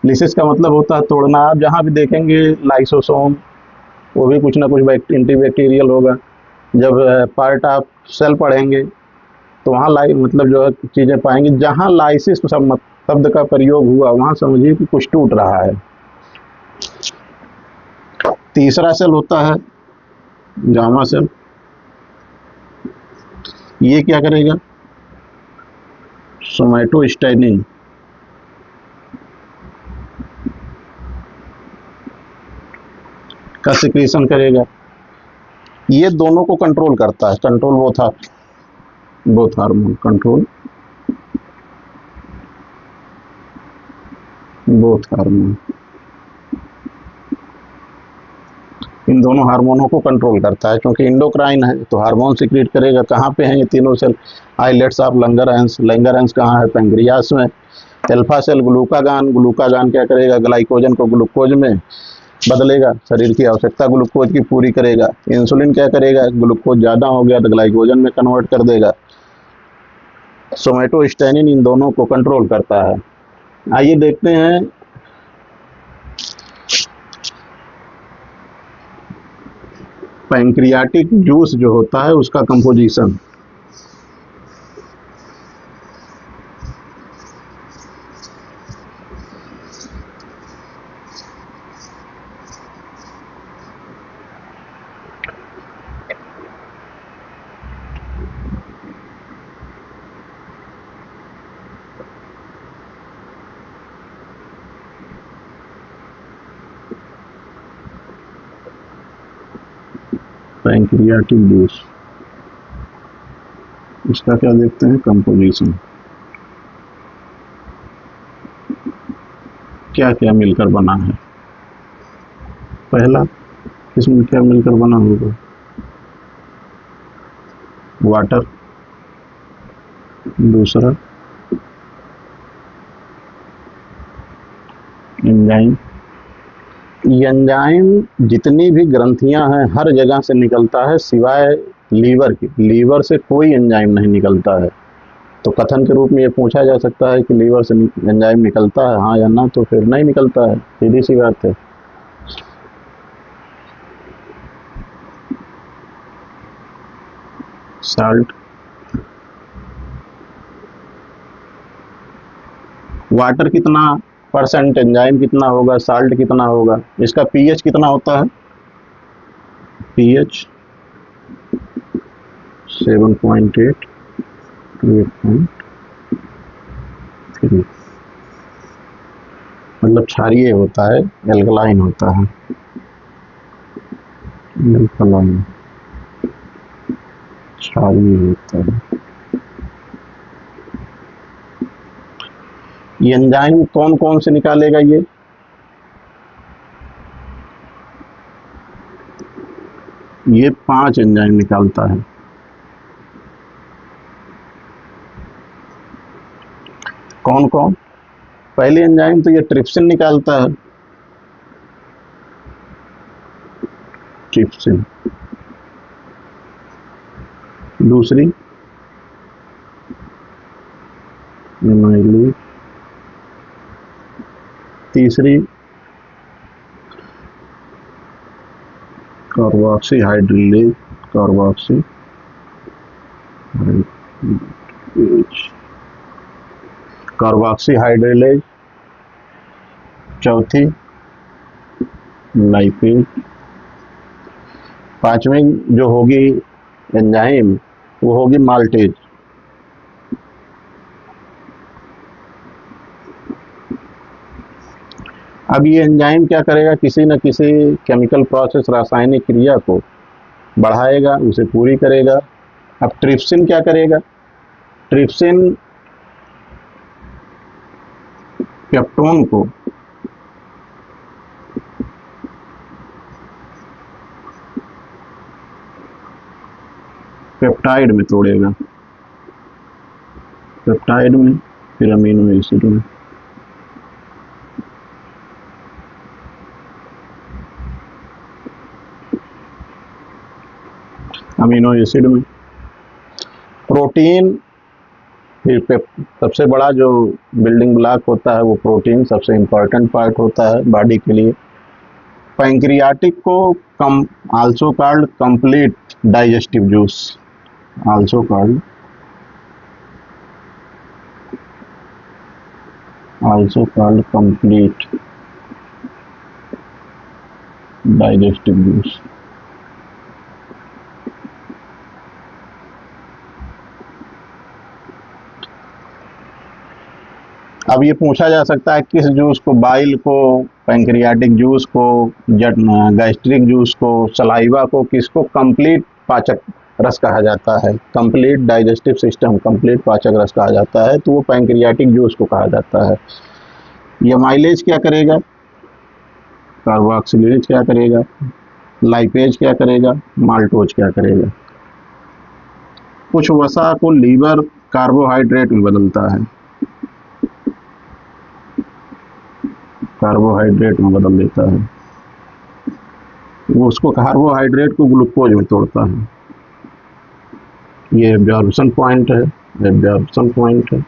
लिसिस का मतलब होता है तोड़ना। आप जहाँ भी देखेंगे लाइसोसोम, वो भी कुछ ना कुछ एंटीबैक्टीरियल होगा। जब पार्ट आप सेल पढ़ेंगे तो वहाँ मतलब जो है चीज़ें पाएंगे। जहाँ लाइसिस शब्द का प्रयोग हुआ वहाँ समझिए कि कुछ टूट रहा है। तीसरा सेल होता है गामा सेल। ये क्या करेगा, सोमैटोस्टैटिन का सिक्रीशन करेगा। ये दोनों को कंट्रोल करता है, control both hormone, control both hormone. इन दोनों हार्मोनों को कंट्रोल करता है, क्योंकि इंडोक्राइन है तो हार्मोन सिक्रीट करेगा। कहाँ पे हैं ये तीनों सेल, आइलेट्स ऑफ लंगरहैंस कहाँ है, पैंक्रियास में। अल्फा सेल ग्लूकागान क्या करेगा, ग्लाइकोजन को ग्लूकोज में बदलेगा, शरीर की आवश्यकता ग्लूकोज की पूरी करेगा। इंसुलिन क्या करेगा, ग्लूकोज ज़्यादा हो गया तो ग्लाइकोजन में कन्वर्ट कर देगा। सोमैटोस्टैटिन इन दोनों को कंट्रोल करता है। आइए देखते हैं पैंक्रियाटिक जूस जो होता है उसका कंपोजिशन। पैंक्रियाटिक जूस, इसका क्या देखते हैं, कंपोजिशन। क्या क्या मिलकर बना है, पहला इसमें क्या मिलकर बना होगा, वाटर। दूसरा एंजाइम। एंजाइम जितनी भी ग्रंथियां हैं हर जगह से निकलता है सिवाय लीवर की। लीवर से कोई एंजाइम नहीं निकलता है। तो कथन के रूप में ये पूछा जा सकता है कि लीवर से एंजाइम निकलता है, हाँ या ना, तो फिर नहीं निकलता है, सीधी सी बात है। साल्ट, वाटर कितना परसेंट, एंजाइम कितना होगा, साल्ट कितना होगा, इसका पीएच कितना होता है, पीएच 7.8 to 8.3, मतलब क्षारीय होता है, एल्कलाइन होता है, एल्कलाइन क्षारीय होता है। ये एंजाइम कौन कौन से निकालेगा, ये 5 एंजाइम निकालता है। कौन कौन, पहले एंजाइम तो ये ट्रिप्सिन निकालता है, ट्रिप्सिन। दूसरी एमाइलेज। तीसरी कार्बोक्सीहाइड्रेलेज, कार्बोक्सीहाइड्रेलेज। चौथी लाइपेज। पांचवी जो होगी एंजाइम वो होगी माल्टेज। अब ये एंजाइम क्या करेगा, किसी न किसी केमिकल प्रोसेस, रासायनिक क्रिया को बढ़ाएगा, उसे पूरी करेगा। अब ट्रिप्सिन क्या करेगा, ट्रिप्सिन पेप्टोन को पेप्टाइड में तोड़ेगा, पेप्टाइड में, फिर अमीनो एसिड में। अमीनो एसिड में प्रोटीन, फिर सबसे बड़ा जो बिल्डिंग ब्लॉक होता है वो प्रोटीन सबसे इम्पोर्टेंट पार्ट होता है बॉडी के लिए। पैंक्रियाटिक को कम also called complete digestive juice, also called complete digestive juice. अब ये पूछा जा सकता है किस जूस को, बाइल को, पैंक्रियाटिक जूस को, गैस्ट्रिक जूस को, सलाइवा को, किसको कंप्लीट पाचक रस कहा जाता है, कंप्लीट डाइजेस्टिव सिस्टम, कंप्लीट पाचक रस कहा जाता है, तो वो पैंक्रियाटिक जूस को कहा जाता है। ये माइलेज क्या करेगा, कार्बोक्सिलेज क्या करेगा, लाइपेज क्या करेगा, माल्टोज क्या करेगा। कुछ वसा को लीवर कार्बोहाइड्रेट में बदलता है, कार्बोहाइड्रेट में बदल देता है, वो उसको कार्बोहाइड्रेट को ग्लूकोज में तोड़ता है। ये एब्जॉर्प्शन पॉइंट है, एब्जॉर्प्शन पॉइंट है,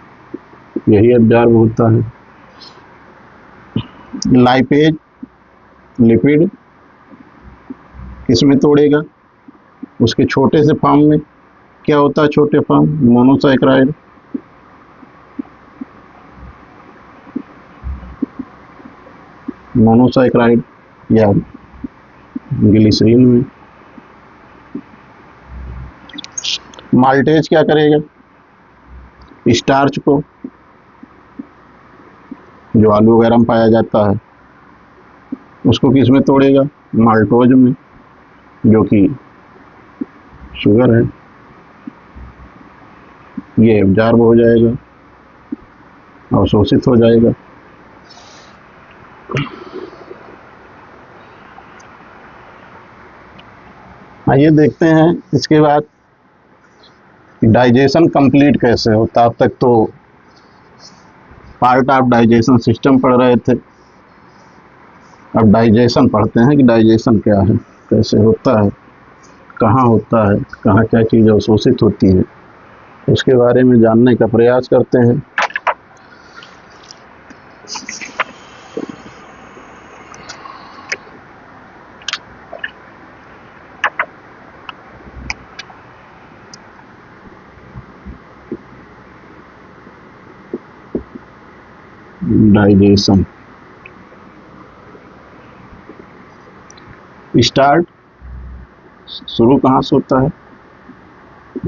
यही एब्जॉर्ब होता है। लाइपेज लिपिड किसमें तोड़ेगा, उसके छोटे से फॉर्म में। क्या होता है छोटे फॉर्म, मोनोसैकेराइड, मोनोसैकेराइड या ग्लिसरीन में। माल्टेज क्या करेगा, स्टार्च को, जो आलू वगैरह में पाया जाता है, उसको किस में तोड़ेगा, माल्टोज में, जो कि शुगर है। ये एब्जॉर्ब हो जाएगा, अवशोषित हो जाएगा। आइए देखते हैं इसके बाद डाइजेशन कंप्लीट कैसे होता है। अब तक तो पार्ट ऑफ डाइजेशन सिस्टम पढ़ रहे थे, अब डाइजेशन पढ़ते हैं कि डाइजेशन क्या है, कैसे होता है, कहाँ होता है, कहाँ क्या चीज़ अवशोषित होती है, उसके बारे में जानने का प्रयास करते हैं। डाइजेशन स्टार्ट, शुरू कहाँ से होता है,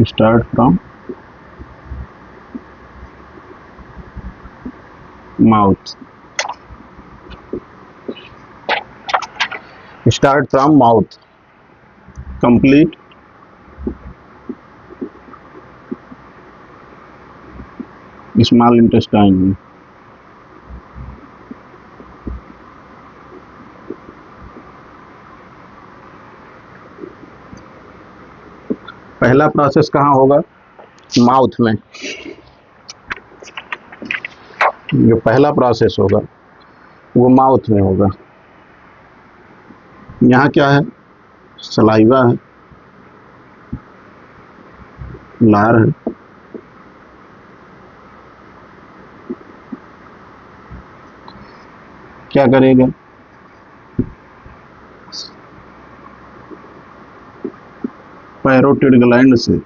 start from mouth, start from mouth, complete small intestine में। पहला प्रोसेस कहाँ होगा, माउथ में। जो पहला प्रोसेस होगा वो माउथ में होगा। यहाँ क्या है, सलाइवा है, लार है, क्या करेगा, पैरोटिड ग्लैंड से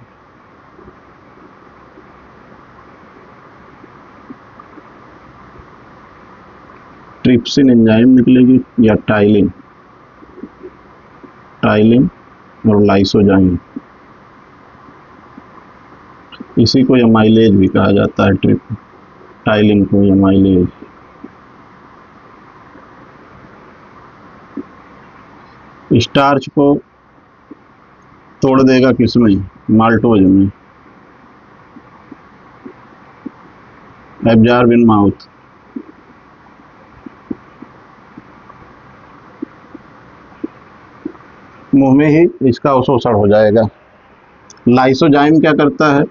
ट्रिप्सिन एंजाइम निकलेगी या टाइलिन, टाइलिन और लाइसोजाइम। इसी को एमाइलेज भी कहा जाता है, ट्रिप टाइलिन को एमाइलेज। स्टार्च को तोड़ देगा किसमें? माल्टोज में, एब्जॉर्ब इन माउथ। मुंह में ही इसका अवशोषण हो जाएगा। लाइसोजाइम क्या करता है?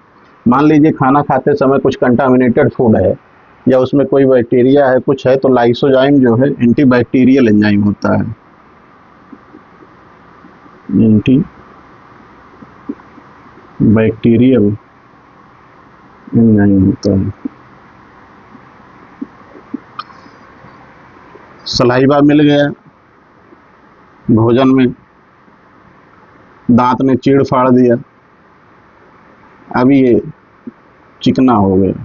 मान लीजिए खाना खाते समय कुछ कंटामिनेटेड फूड है या उसमें कोई बैक्टीरिया है, कुछ है, तो लाइसोजाइम जो है एंटीबैक्टीरियल एंजाइम होता है, एंटी बैक्टीरियल एंजाइम होता है। सलाइवा मिल गया भोजन में, दांत ने चीड़ फाड़ दिया, अब ये चिकना हो गया,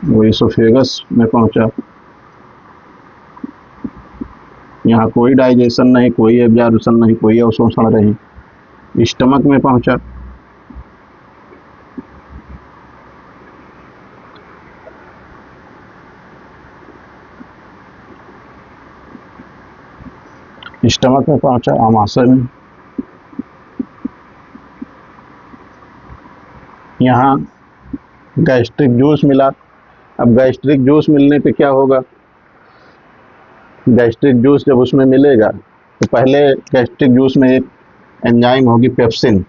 वो इसोफेगस में पहुंचा। यहाँ कोई डाइजेशन नहीं, कोई एब्जॉर्प्शन नहीं, कोई अवशोषण नहीं, स्टमक में पहुंचा। स्टमक में पहुंचा, आमाशय में। यहाँ गैस्ट्रिक जूस मिला। अब गैस्ट्रिक जूस मिलने पे क्या होगा? गैस्ट्रिक जूस जब उसमें मिलेगा तो पहले गैस्ट्रिक जूस में एक एंजाइम होगी पेप्सिन।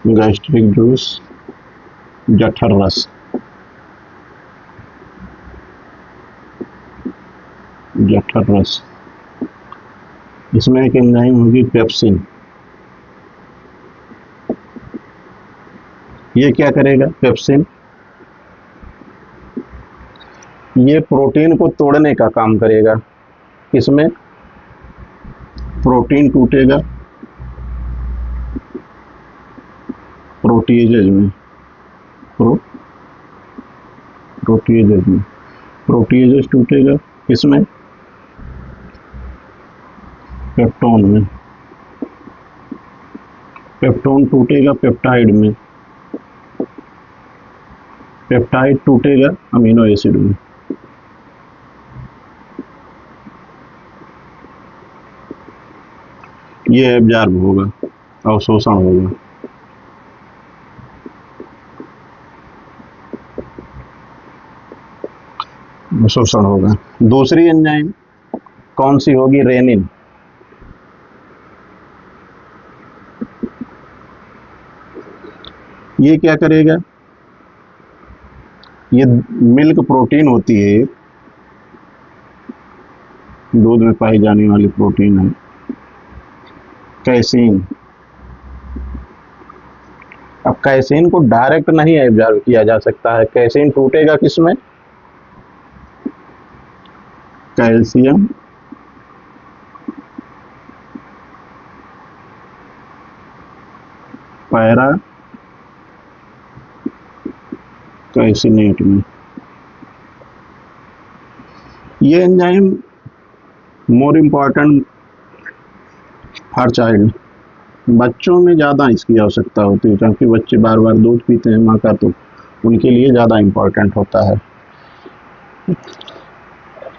गैस्ट्रिक जूस, जठर रस, जठर रस, इसमें एक एंजाइम होगी पेप्सिन। ये क्या करेगा पेप्सिन? ये प्रोटीन को तोड़ने का काम करेगा। किसमें? प्रोटीन टूटेगा प्रोटीजेज में, प्रोटीजेज में, प्रोटीजेज टूटेगा किसमें? पेप्टोन में। पेप्टोन टूटेगा पेप्टाइड में, पेप्टाइड टूटेगा अमीनो एसिड में। ये एब्जॉर्ब होगा, अवशोषण होगा। अवशोषण होगा। दूसरी एंजाइम कौन सी होगी? रेनिन। ये क्या करेगा? ये मिल्क प्रोटीन होती है, दूध में पाई जाने वाली प्रोटीन है, कैसीन। अब कैसीन को डायरेक्ट नहीं एब्जॉर्ब किया जा सकता है। कैसीन टूटेगा किसमें? कैल्शियम पैरा कैसिनेट में। ये enzyme more important for child. बच्चों में ज़्यादा इसकी आवश्यकता होती है क्योंकि बच्चे बार बार दूध पीते हैं माँ का, तो उनके लिए ज़्यादा इम्पॉर्टेंट होता है।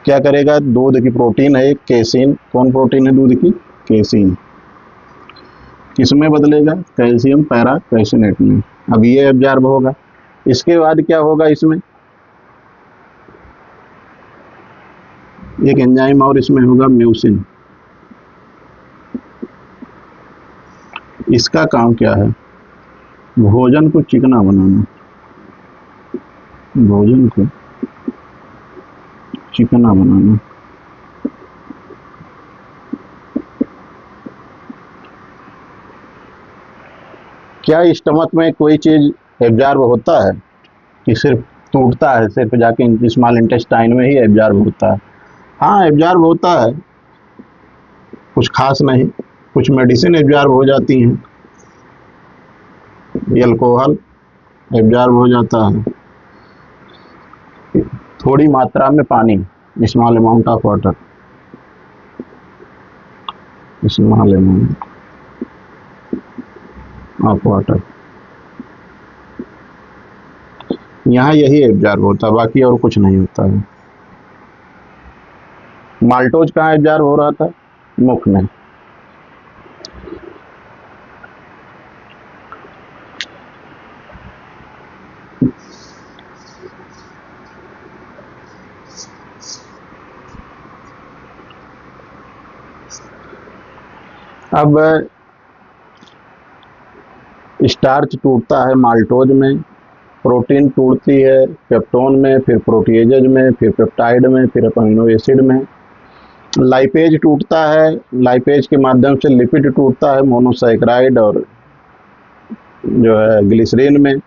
क्या करेगा? दूध की प्रोटीन है एक कैसीन। कौन प्रोटीन है दूध की? कैसीन। किसमें बदलेगा? कैल्शियम पैरा कैसिनेट में। अब ये एब्जॉर्ब होगा। इसके बाद क्या होगा? इसमें एक एंजाइम और इसमें होगा म्यूसिन। इसका काम क्या है? भोजन को चिकना बनाना, भोजन को चिकना बनाना। क्या स्टमक में कोई चीज एब्जॉर्ब होता है कि सिर्फ टूटता है, सिर्फ जाके स्मॉल इंटेस्टाइन में ही एब्जॉर्ब होता है। हाँ, एब्जॉर्ब होता है, कुछ खास नहीं। कुछ मेडिसिन एब्जॉर्ब हो जाती हैं, अल्कोहल एब्जॉर्ब हो जाता है, थोड़ी मात्रा में पानी, small amount of water, small amount of water, यहाँ यही एब्जॉर्ब होता है, बाकी और कुछ नहीं होता है। माल्टोज कहाँ एब्जॉर्ब हो रहा था? मुख में। अब स्टार्च टूटता है माल्टोज में, प्रोटीन टूटती है पेप्टोन में, फिर प्रोटीएजेज में, फिर पेप्टाइड में, फिर अमीनो एसिड में। लाइपेज टूटता है, लाइपेज के माध्यम से लिपिड टूटता है, मोनोसैकेराइड और जो है ग्लिसरीन में।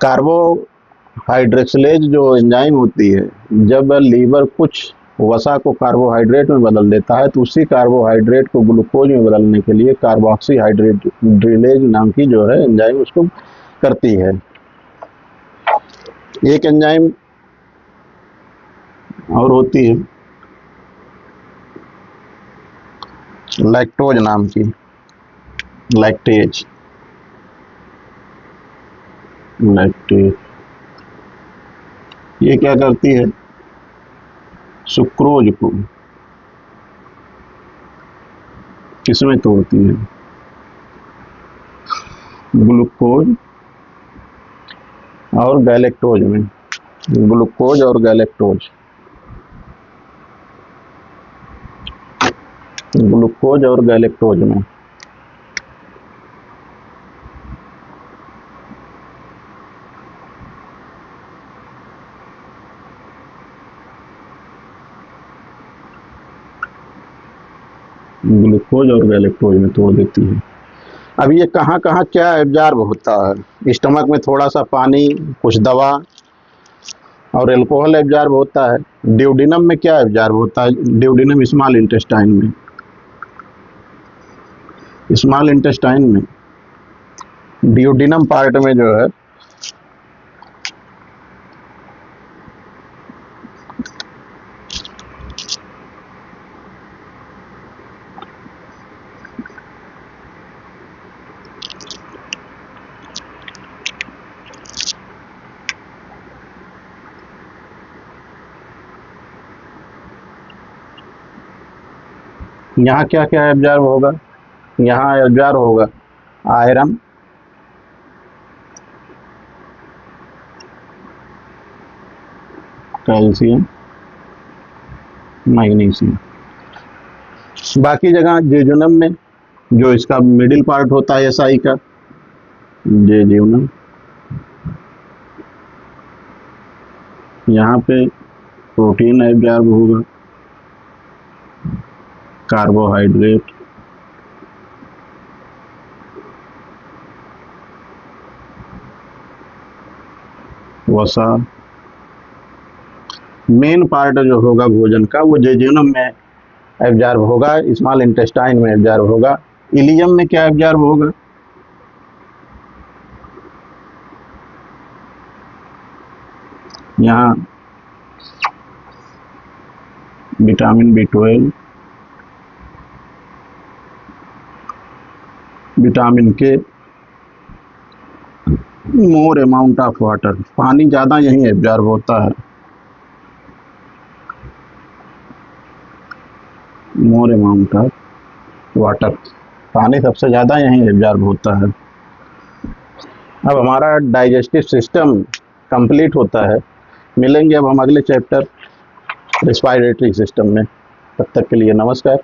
कार्बोहाइड्रेक्सिलेज जो एंजाइम होती है, जब लीवर कुछ वसा को कार्बोहाइड्रेट में बदल देता है तो उसी कार्बोहाइड्रेट को ग्लूकोज में बदलने के लिए कार्बोक्सीहाइड्रेज नाम की जो है एंजाइम उसको करती है। एक एंजाइम और होती है लैक्टोज नाम की, लैक्टेज, ये क्या करती है? सुक्रोज को किसमें तोड़ती है? ग्लूकोज और गैलेक्टोज में, ग्लूकोज और गैलेक्टोज, ग्लूकोज और गैलेक्टोज में। ग्लूकोज और गैलेक्टोज में तोड़ देती है। अब ये कहाँ कहाँ क्या एब्जॉर्ब होता है? स्टमक में थोड़ा सा पानी, कुछ दवा और अल्कोहल एब्जॉर्ब होता है। ड्यूडिनम में क्या एब्जॉर्ब होता है? ड्यूडिनम स्मॉल इंटेस्टाइन में, स्मॉल इंटेस्टाइन में ड्यूडिनम पार्ट में जो है यहाँ क्या क्या एब्जॉर्ब होगा? यहाँ एब्जॉर्ब होगा आयरन, कैल्शियम, मैग्नीशियम। बाकी जगह जेजुनम में, जो इसका मिडिल पार्ट होता है एसआई का, जेजुनम, यहाँ पे प्रोटीन एब्जॉर्ब होगा, कार्बोहाइड्रेट, वसा। मेन पार्ट जो होगा भोजन का वो जेजुनम में एब्जॉर्ब होगा, स्मॉल इंटेस्टाइन में एब्जॉर्ब होगा। इलियम में क्या एब्जॉर्ब होगा? यहाँ विटामिन B12, विटामिन के, मोर अमाउंट ऑफ वाटर, पानी ज़्यादा यहीं एब्जॉर्ब होता है, मोर अमाउंट ऑफ वाटर, पानी सबसे ज़्यादा यहीं एब्जॉर्ब होता है। अब हमारा डाइजेस्टिव सिस्टम कंप्लीट होता है। मिलेंगे अब हम अगले चैप्टर रेस्पिरेटरी सिस्टम में। तब तक के लिए नमस्कार।